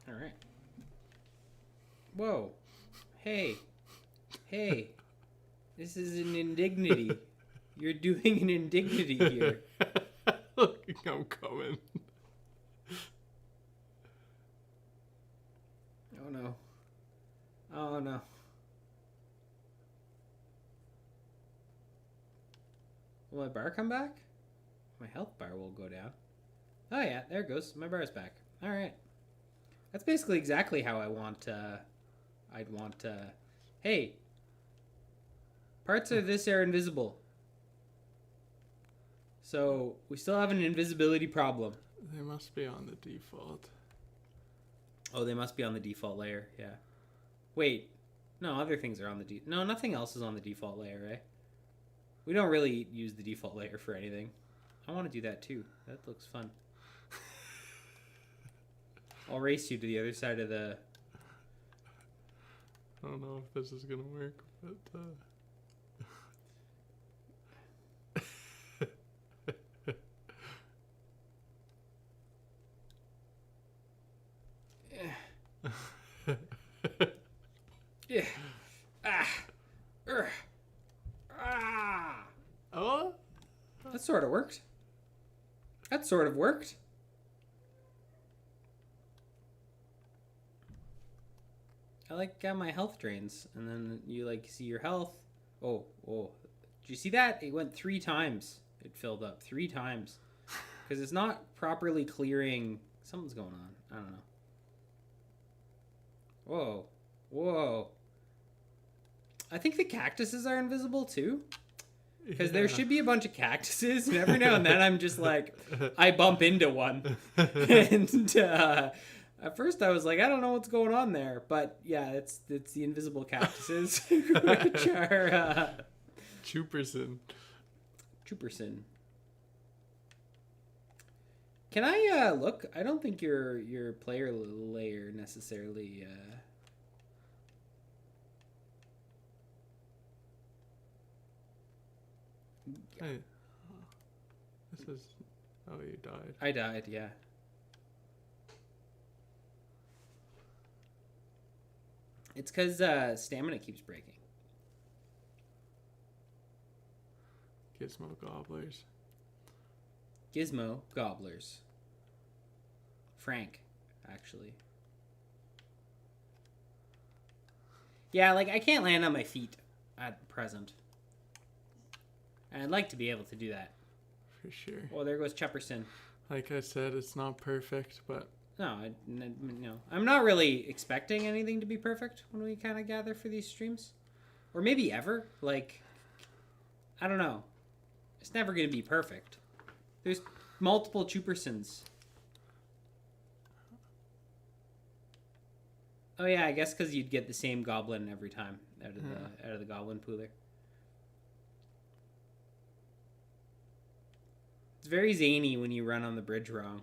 All right. Whoa. Hey. This is an indignity. You're doing an indignity here. Look, I'm coming. Oh no. Will my bar come back? My health bar will go down. Oh yeah, there it goes. My bar's back. Alright. That's basically exactly how I'd want, hey. Parts of this are invisible. So, we still have an invisibility problem. They must be on the default. Oh, they must be on the default layer, yeah. Wait. No, other things are on the no, nothing else is on the default layer, right? We don't really use the default layer for anything. I want to do that too. That looks fun. I'll race you to the other side of the... I don't know if this is gonna work, but yeah. Ah. Oh, That sort of worked. That sort of worked. I like got my health drains, and then you like see your health. Oh, did you see that? It went 3 times. It filled up 3 times because it's not properly clearing. Something's going on. I don't know. Whoa. I think the cactuses are invisible too. Because there should be a bunch of cactuses, and every now and then I'm just like, I bump into one. And at first I was like, I don't know what's going on there. But yeah, it's the invisible cactuses, which are... Chuperson. Can I look? I don't think your player layer necessarily... Hey, this is... Oh, you died. I died, yeah. It's because stamina keeps breaking. Gizmo gobblers. Gizmo gobblers. Frank, actually. Yeah, like, I can't land on my feet at present. And I'd like to be able to do that. For sure. Well, there goes Chepperson. Like I said, it's not perfect, but... No, I'm not really expecting anything to be perfect when we kind of gather for these streams. Or maybe ever. Like, I don't know. It's never going to be perfect. There's multiple Chupersons. Oh yeah, I guess because you'd get the same goblin every time out of the goblin pooler. It's very zany when you run on the bridge wrong.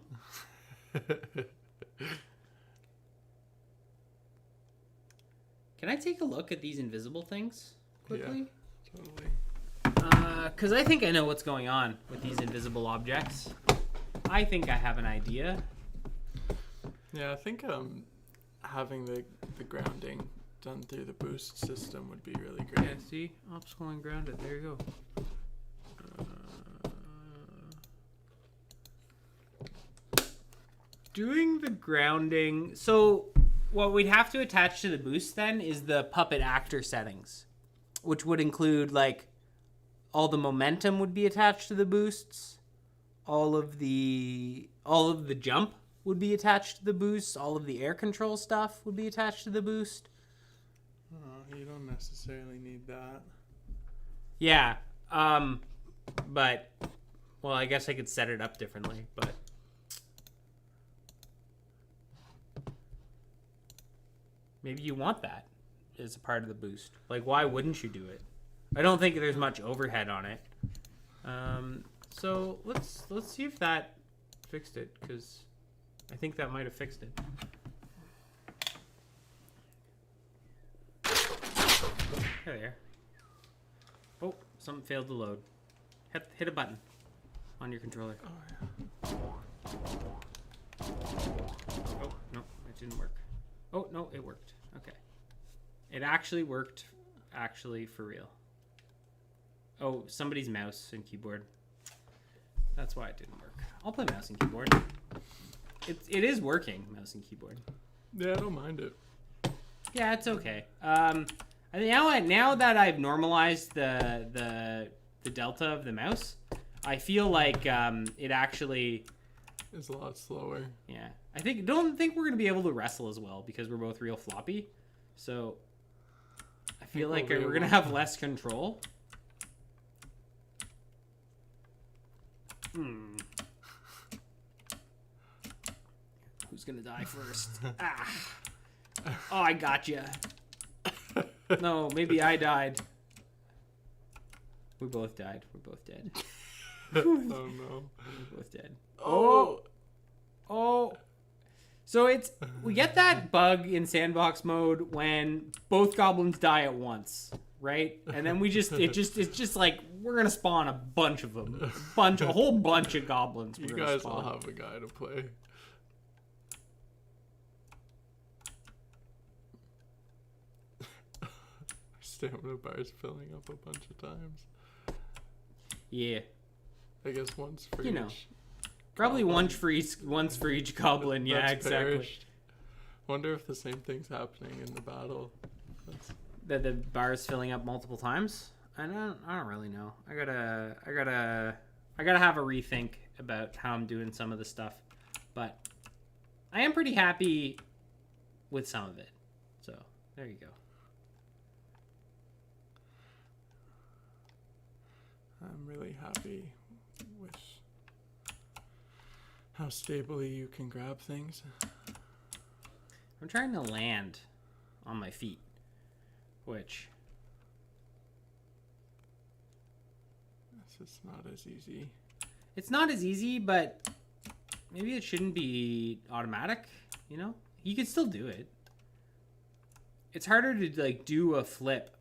Can I take a look at these invisible things quickly? Yeah, totally. Because I think I know what's going on with these invisible objects. I think I have an idea. Yeah, I think having the grounding done through the boost system would be really great. Yeah, see? Obstacle and grounded. There you go. Doing the grounding. So what we'd have to attach to the boost then is the puppet actor settings, which would include like all the momentum would be attached to the boosts, all of the jump would be attached to the boost, all of the air control stuff would be attached to the boost. You don't necessarily need that. Yeah, but well, I guess I could set it up differently, but maybe you want that as a part of the boost. Like, why wouldn't you do it? I don't think there's much overhead on it. So let's see if that fixed it, because I think that might have fixed it. There. Oh, something failed to load. Hit a button on your controller. Oh, yeah. Oh, no, it didn't work. Oh, no, it worked. Okay. It actually worked, for real. Oh, somebody's mouse and keyboard. That's why it didn't work. I'll play mouse and keyboard. It is working, mouse and keyboard. Yeah, I don't mind it. Yeah, it's okay. Now that I've normalized the delta of the mouse, I feel like it actually... It's a lot slower. Yeah. Don't think we're going to be able to wrestle as well because we're both real floppy. So I feel like we're going to have less control. Who's going to die first? Oh, I gotcha. No, maybe I died. We both died. We're both dead. Oh no. We're both dead. Oh. Oh. So we get that bug in sandbox mode when both goblins die at once, right? And then it's just like we're gonna spawn a bunch of them, a whole bunch of goblins. You guys all have a guy to play. Stamina bar's filling up a bunch of times. Yeah. I guess once for you each. know. Probably once for each goblin. Yeah, That's exactly. perished. Wonder if the same thing's happening in the battle. That the bar is filling up multiple times. I don't really know. I gotta have a rethink about how I'm doing some of the stuff, but I am pretty happy with some of it. So there you go. I'm really happy with how stably you can grab things. I'm trying to land on my feet, which it's not as easy. It's not as easy, but maybe it shouldn't be automatic, you know? You can still do it. It's harder to like do a flip.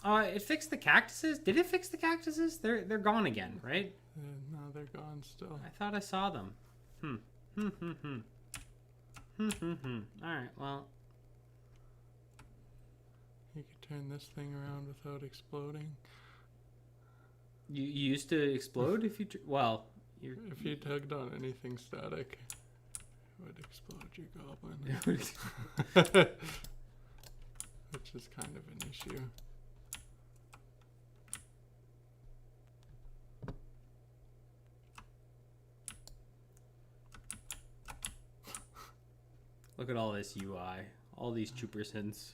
It fixed the cactuses. Did it fix the cactuses? They're gone again, right? No, they're gone still. I thought I saw them. Alright, well. You could turn this thing around without exploding. You used to explode if you... If you tugged on anything static, it would explode your goblin. Which is kind of an issue. Look at all this UI. All these Chupersons.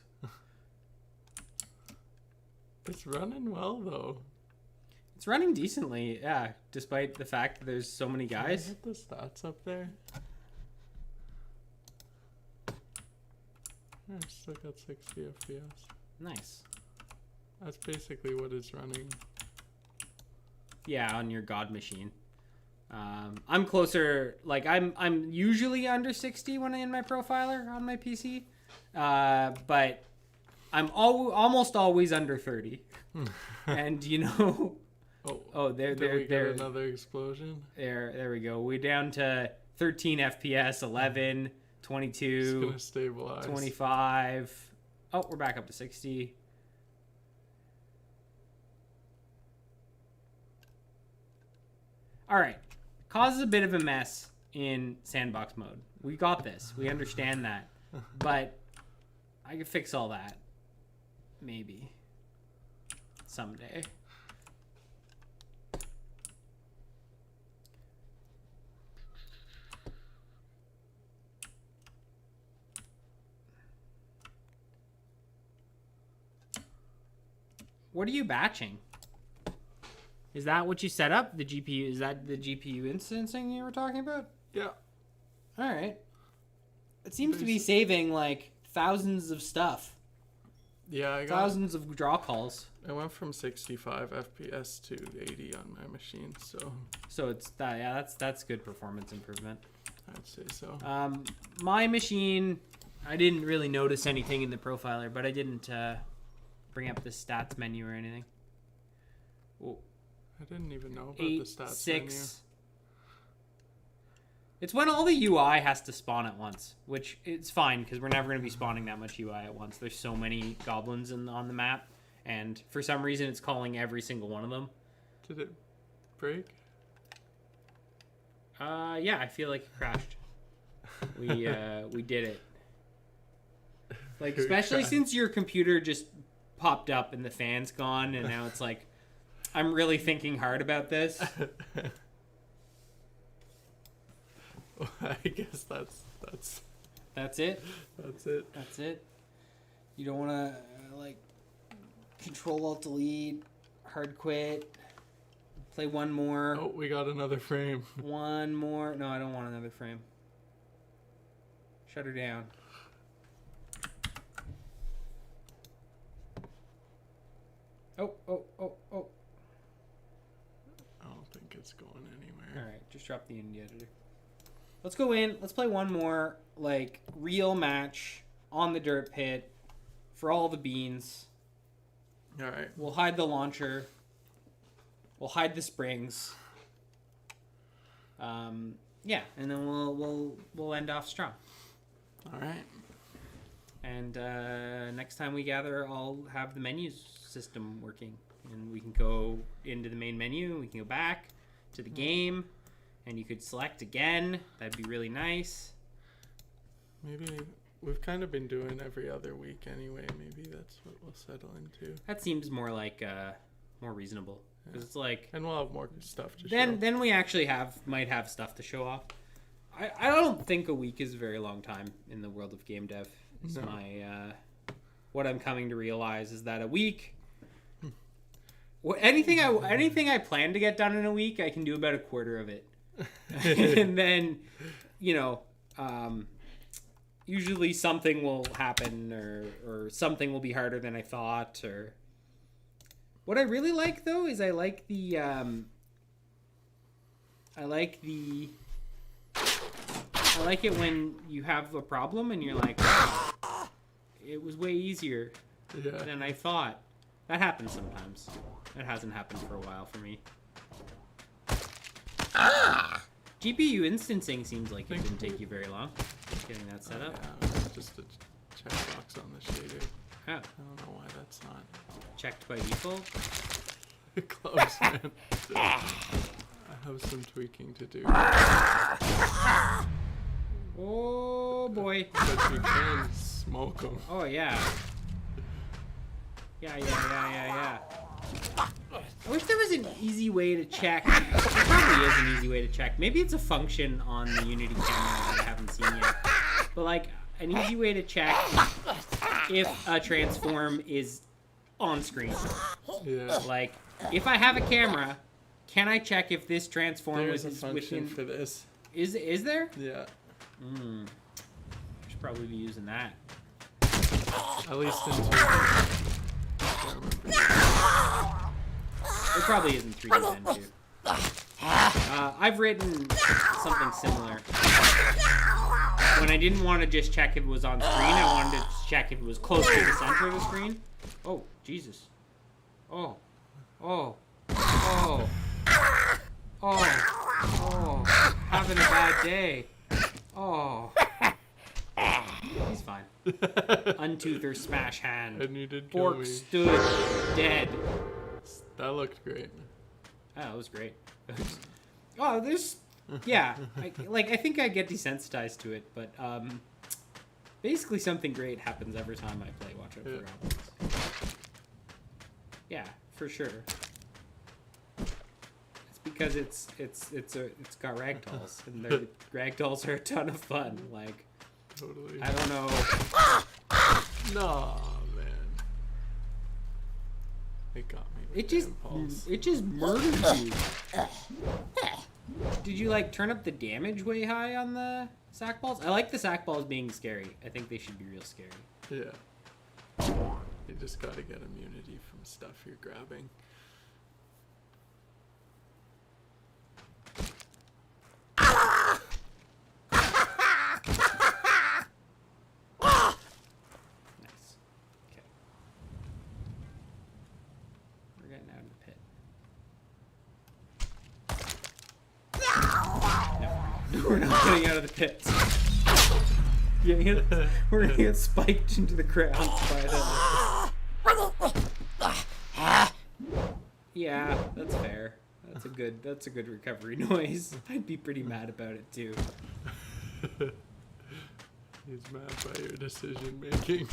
It's running well, though. It's running decently, yeah, despite the fact that there's so many guys. Can I hit the stats up there? I've still got 60 FPS. Nice. That's basically what it's running. Yeah, on your god machine. I'm closer, like I'm usually under 60 when I'm in my profiler on my PC, but I'm almost always under 30. And you know, there another explosion. There we go. We're down to 13 FPS, 11, 22, it's gonna stabilize. 25. Oh, we're back up to 60. All right. Causes a bit of a mess in sandbox mode. We got this. We understand that. But I can fix all that. Maybe. Someday. What are you batching? Is that what you set up? The GPU? Is that the GPU instancing you were talking about? Yeah. All right. It seems to be saving like thousands of stuff. Yeah, I got thousands of draw calls. I went from 65 FPS to 80 on my machine, so it's that. Yeah, that's good performance improvement. I'd say so. My machine, I didn't really notice anything in the profiler, but I didn't bring up the stats menu or anything. Whoa. I didn't even know about 8, the stats 6. menu. It's when all the UI has to spawn at once, which it's fine because we're never going to be spawning that much UI at once. There's so many goblins on the map, and for some reason it's calling every single one of them. Did it break? Yeah, I feel like it crashed. We did it. Like, especially since your computer just popped up and the fan's gone, and now it's like, I'm really thinking hard about this. I guess that's it. That's it. That's it. You don't want to like Control Alt Delete, hard quit, play one more. Oh, we got another frame. One more. No, I don't want another frame. Shut her down. Oh. I don't think it's going anywhere. All right, just drop the indie editor. Let's go in. Let's play one more like real match on the dirt pit for all the beans. All right. We'll hide the launcher. We'll hide the springs. Yeah, and then we'll end off strong. All right. And next time we gather, I'll have the menu system working, and we can go into the main menu. We can go back to the game, and you could select again. That'd be really nice. Maybe we've kind of been doing every other week anyway. Maybe that's what we'll settle into. That seems more like more reasonable, because it's like. And we'll have more stuff to show. Then we actually might have stuff to show off. I don't think a week is a very long time in the world of game dev. Is No. my what I'm coming to realize is that a week. Anything I plan to get done in a week, I can do about a quarter of it, and then, usually something will happen or something will be harder than I thought. Or what I really like though is I like it when you have a problem and you're like, wow, it was way easier than I thought. That happens sometimes. That hasn't happened for a while for me. GPU instancing seems like it didn't take you very long. Getting that set up. Yeah, it was just a checkbox on the shader. Oh, I don't know why that's not checked by default. close, man. I have some tweaking to do. Oh boy. But you can smoke them. Oh yeah. Yeah. I wish there was an easy way to check. There probably is an easy way to check. Maybe it's a function on the Unity camera that I haven't seen yet. But like an easy way to check if a transform is on screen. Yeah. Like if I have a camera, can I check if this transform There's was a function within? for this. Is there? Yeah. I should probably be using that. At least in 2D. I can't remember. It probably isn't 3D then too. I've written something similar. When I didn't want to just check if it was on screen, I wanted to check if it was close to the center of the screen. Oh, Jesus. Oh. Having a bad day. Oh. He's fine. Untooth or smash hand. And you did kill Fork me. stood dead. That looked great. Oh, that was great. Oh, there's... Yeah. I think I get desensitized to it, but basically something great happens every time I play Watch Out for Goblins. Yeah, for sure. It's because it's got ragdolls, and the ragdolls are a ton of fun. Like, Totally. I don't know. No, man. It got me. With It just murdered you. Did you like turn up the damage way high on the sack balls? I like the sack balls being scary. I think they should be real scary. Yeah. You just gotta get immunity from stuff you're grabbing. Nice. Okay. We're getting out of the pit. No, we're not getting out of the pit. We're gonna get spiked into the ground by the... Yeah, that's fair. That's a good recovery noise. I'd be pretty mad about it too. He's mad by your decision making.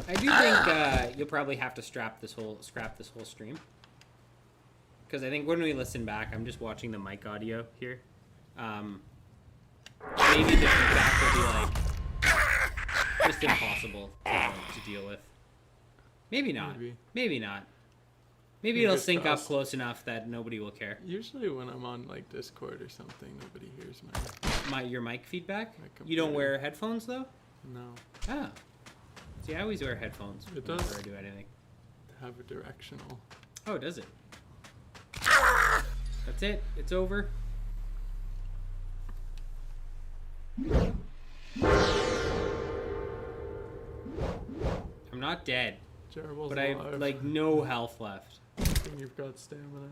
I do think you'll probably have to scrap this whole stream, because I think when we listen back, I'm just watching the mic audio here. Maybe the feedback will be like just impossible to deal with. Maybe not. Maybe not. Maybe it'll Fingers sync up crossed. close enough that nobody will care. Usually when I'm on like Discord or something, nobody hears Your mic feedback? my You don't computer. wear headphones though? No, Ah. See, I always wear headphones It whenever does. I do anything. have a directional. Oh, does it? That's it. It's over. I'm not dead, Gerbil's but I have alive. like no health left. And you've got stamina.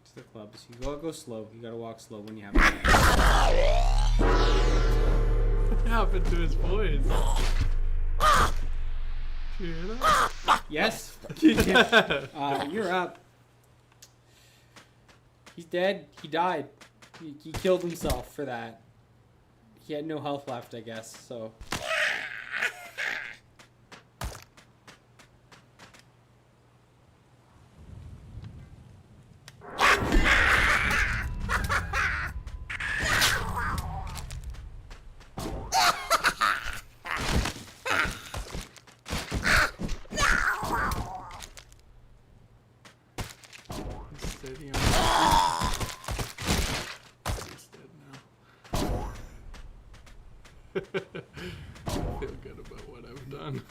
It's the clubs. You go slow. You gotta walk slow when you have. What happened to his voice? Did you hear that? Yes. Yeah. You're up. He's dead. He died. He killed himself for that. He had no health left, I guess. So. He's steady on. He's dead now. I feel good about what I've done.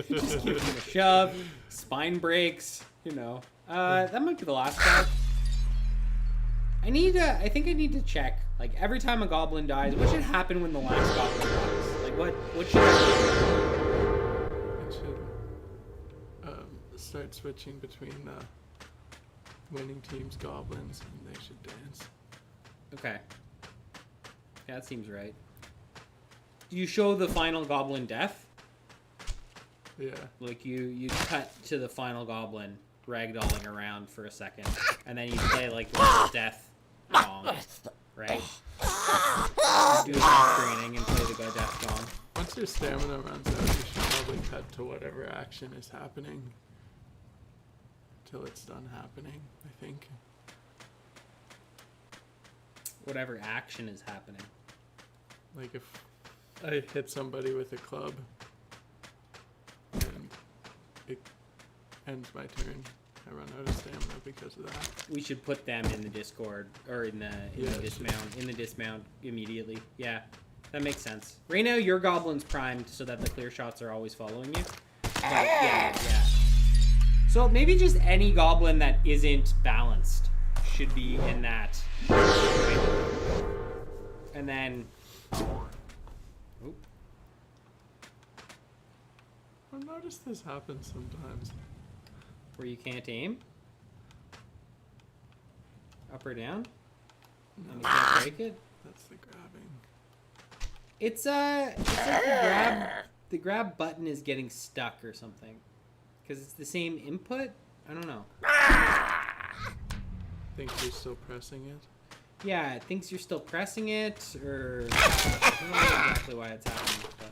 Just give him a shove. Spine breaks. You know. That might be the last guy. I think I need to check. Like every time a goblin dies, what should happen when the last goblin dies? Like what should happen? It should start switching between winning team's goblins, and they should dance. Okay. Yeah, that seems right. Do you show the final goblin death? Yeah. Like you cut to the final goblin ragdolling around for a second, and then you play like the little death song, right? You do some screening and play the death song. Once your stamina runs out, you should probably cut to whatever action is happening till it's done happening, I think. Whatever action is happening. Like if I hit somebody with a club and it ends my turn, I run out of stamina because of that. We should put them in the Discord or in the dismount immediately. Yeah, that makes sense. Right now, your goblin's primed so that the clear shots are always following you. But yeah. So maybe just any goblin that isn't balanced should be in that. Right? And then. Oop. I've noticed this happens sometimes. Where you can't aim. Up or down. And you can't break it. That's the grabbing. It's like the grab button is getting stuck or something. Because it's the same input? I don't know. Think you're still pressing it? Yeah, it thinks you're still pressing it, or I don't know exactly why it's happening, but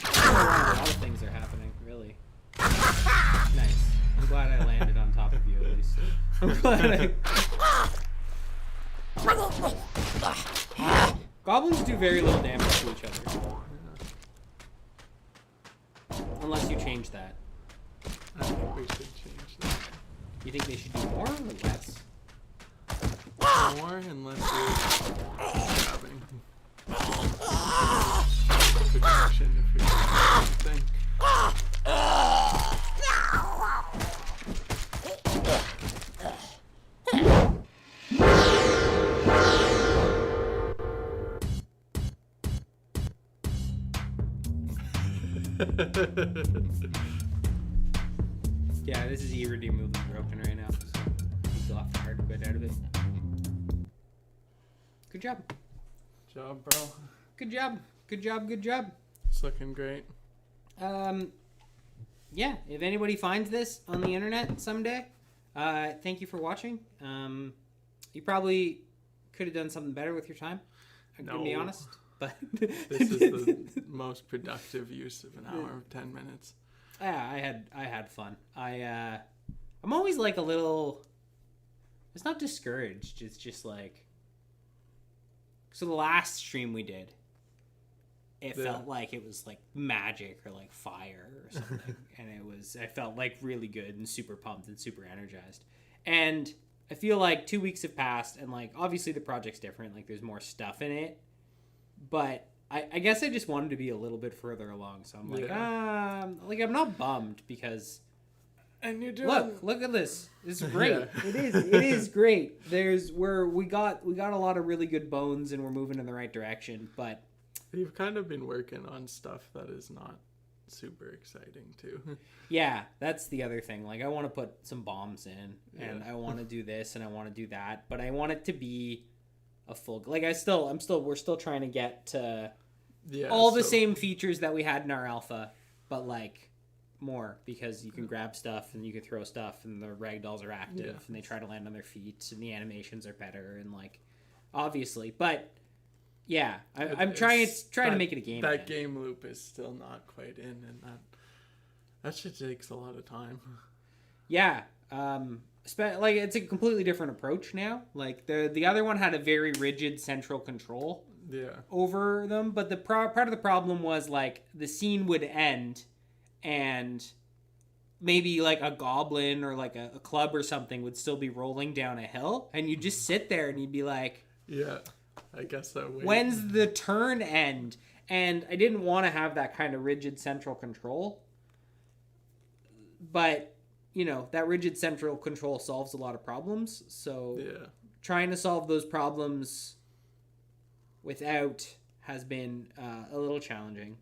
I don't know why a lot of things are happening, really. Nice. I'm glad I landed on top of you, at least. I'm glad Goblins do very little damage to each other. Unless you change that. I think we should change that. You think they should do more or less? More and less grabbing. Protection if you're doing something. Yeah, this is irredeemably broken right now, so he's off the hard bit out of it. Good job. Job, bro. Good job. Good job. Good job. It's looking great. Yeah, if anybody finds this on the internet someday, thank you for watching. You probably could have done something better with your time. I'm gonna be honest. but This is the most productive use of an hour of 10 minutes. Yeah, I had fun. I'm always like a little. It's not discouraged. It's just like. So the last stream we did, it felt like it was like magic or like fire or something, and I felt like really good and super pumped and super energized, and I feel like 2 weeks have passed, and like obviously the project's different, like there's more stuff in it, but I guess I just wanted to be a little bit further along, so I'm like I'm not bummed because. And you're doing. Look at this. It's great. Yeah. It is great. We got a lot of really good bones, and we're moving in the right direction. But you've kind of been working on stuff that is not super exciting too. Yeah, that's the other thing. Like I want to put some bombs in, and I want to do this, and I want to do that, but I want it to be a full. Like we're still trying to get to all the same features that we had in our alpha, but like. More because you can grab stuff and you can throw stuff and the ragdolls are active and they try to land on their feet and the animations are better and like obviously, but I'm trying to make it a game. That game loop is still not quite in, and that shit takes a lot of time. Yeah, like it's a completely different approach now. Like the other one had a very rigid central control over them, but the part of the problem was like the scene would end. And maybe like a goblin or like a club or something would still be rolling down a hill, and you'd just sit there and you'd be like, yeah, I guess that way. When's the turn end? And I didn't want to have that kind of rigid central control, but that rigid central control solves a lot of problems, so trying to solve those problems without has been a little challenging.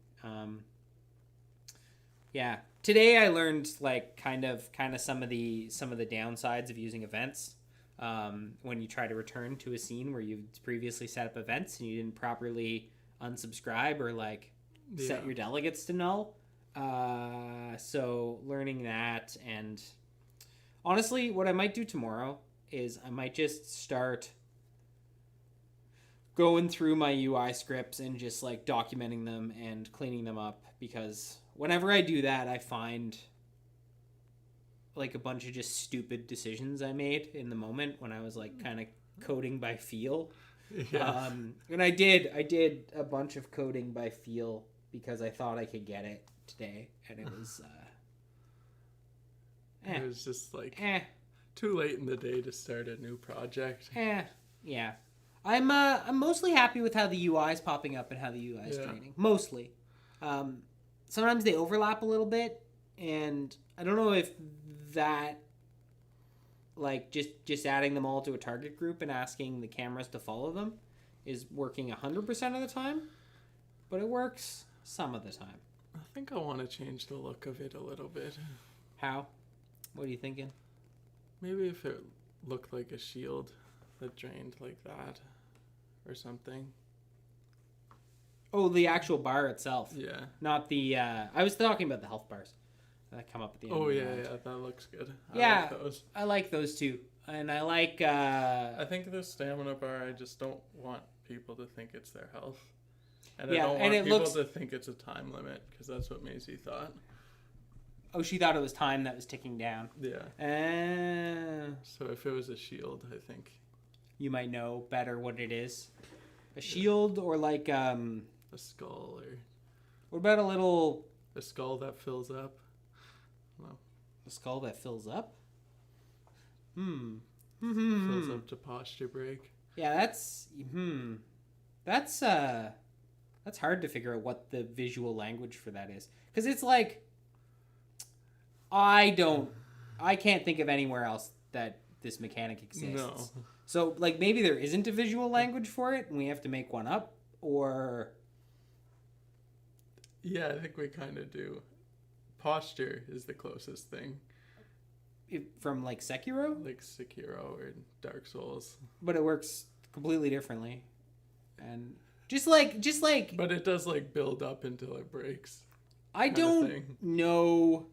Yeah. Today I learned like kind of some of the downsides of using events. When you try to return to a scene where you've previously set up events and you didn't properly unsubscribe or like set your delegates to null. So learning that, and honestly, what I might do tomorrow is I might just start going through my UI scripts and just like documenting them and cleaning them up, because whenever I do that, I find like a bunch of just stupid decisions I made in the moment when I was like kind of coding by feel. Yeah. And I did a bunch of coding by feel because I thought I could get it today, and it was it was just like too late in the day to start a new project. Yeah. I'm mostly happy with how the UI is popping up and how the UI is training. Mostly. Sometimes they overlap a little bit, and I don't know if that, like, just adding them all to a target group and asking the cameras to follow them is working 100% of the time, but it works some of the time. I think I want to change the look of it a little bit. How? What are you thinking? Maybe if it looked like a shield that drained like that or something. Oh, the actual bar itself. Yeah. Not the, I was talking about the health bars that come up at the end. Oh, yeah, that looks good. I like those. I like those too. And I like, I think the stamina bar, I just don't want people to think it's their health. And I don't want people to think it's a time limit, because that's what Maisie thought. Oh, she thought it was time that was ticking down. Yeah. So if it was a shield, I think you might know better what it is. A shield or like a skull, or what about a skull that fills up? No. A skull that fills up? Fills up to posture break. Yeah, that's hard to figure out what the visual language for that is, because it's like I can't think of anywhere else that this mechanic exists. No. So, like, maybe there isn't a visual language for it, and we have to make one up, or... Yeah, I think we kind of do. Posture is the closest thing. From, like, Sekiro? Like Sekiro or Dark Souls. But it works completely differently. And just like... But it does, like, build up until it breaks. I don't know...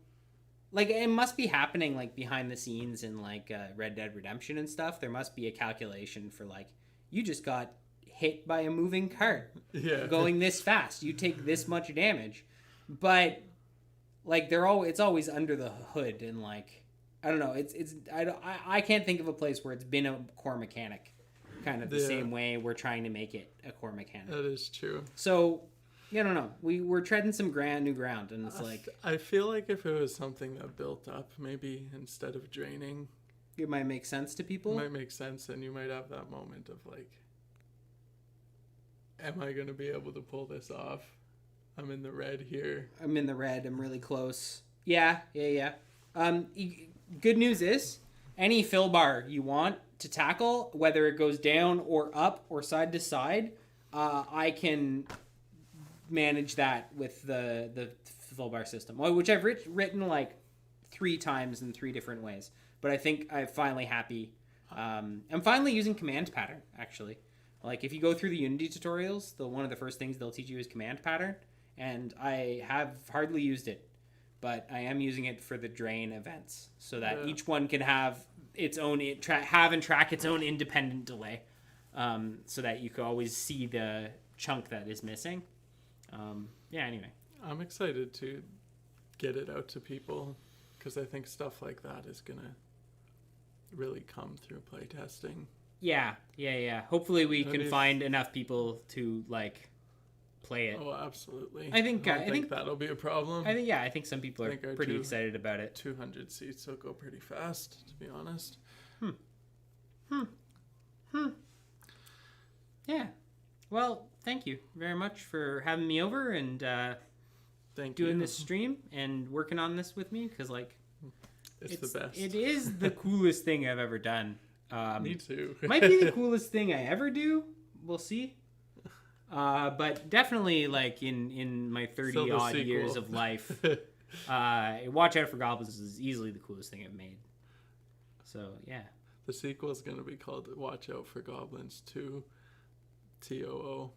Like, it must be happening, like, behind the scenes in, like, Red Dead Redemption and stuff. There must be a calculation for, like, you just got hit by a moving cart Yeah. going this fast. You take this much damage. But like it's always under the hood, and like I don't know, I can't think of a place where it's been a core mechanic kind of the same way we're trying to make it a core mechanic. That is true. So I don't know. We're treading some new ground, and it's like I feel like if it was something that built up, maybe instead of draining, it might make sense to people. It might make sense, and you might have that moment of like, am I going to be able to pull this off? I'm in the red here. I'm in the red. I'm really close. Yeah. Good news is, any fill bar you want to tackle, whether it goes down or up or side to side, I can manage that with the fill bar system, which I've written like 3 times in 3 different ways. But I think I'm finally happy. I'm finally using command pattern, actually. Like, if you go through the Unity tutorials, one of the first things they'll teach you is command pattern. And I have hardly used it, but I am using it for the drain events, so that each one can have its own track its own independent delay, so that you can always see the chunk that is missing. Anyway, I'm excited to get it out to people, because I think stuff like that is gonna really come through playtesting. Yeah. Hopefully we can find enough people to like play it. Oh, absolutely. I think that'll be a problem. I think some people are pretty excited about it. 200 seats will go pretty fast, to be honest. Yeah. Well, thank you very much for having me over and doing this stream and working on this with me, because like it's the best. It is the coolest thing I've ever done. Me too. Might be the coolest thing I ever do. We'll see. But definitely, like in my 30-odd years of life, Watch Out for Goblins is easily the coolest thing I've made. So yeah. The sequel is going to be called Watch Out for Goblins 2, TOO.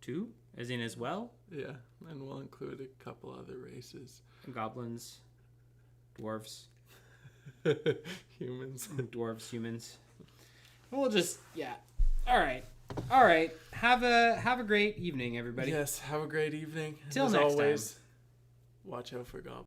2, as in as well. Yeah, and we'll include a couple other races. Goblins, dwarves, humans, dwarves, humans. We'll just All right. Have a great evening, everybody. Yes, have a great evening. Till as next always, time. Watch out for goblins.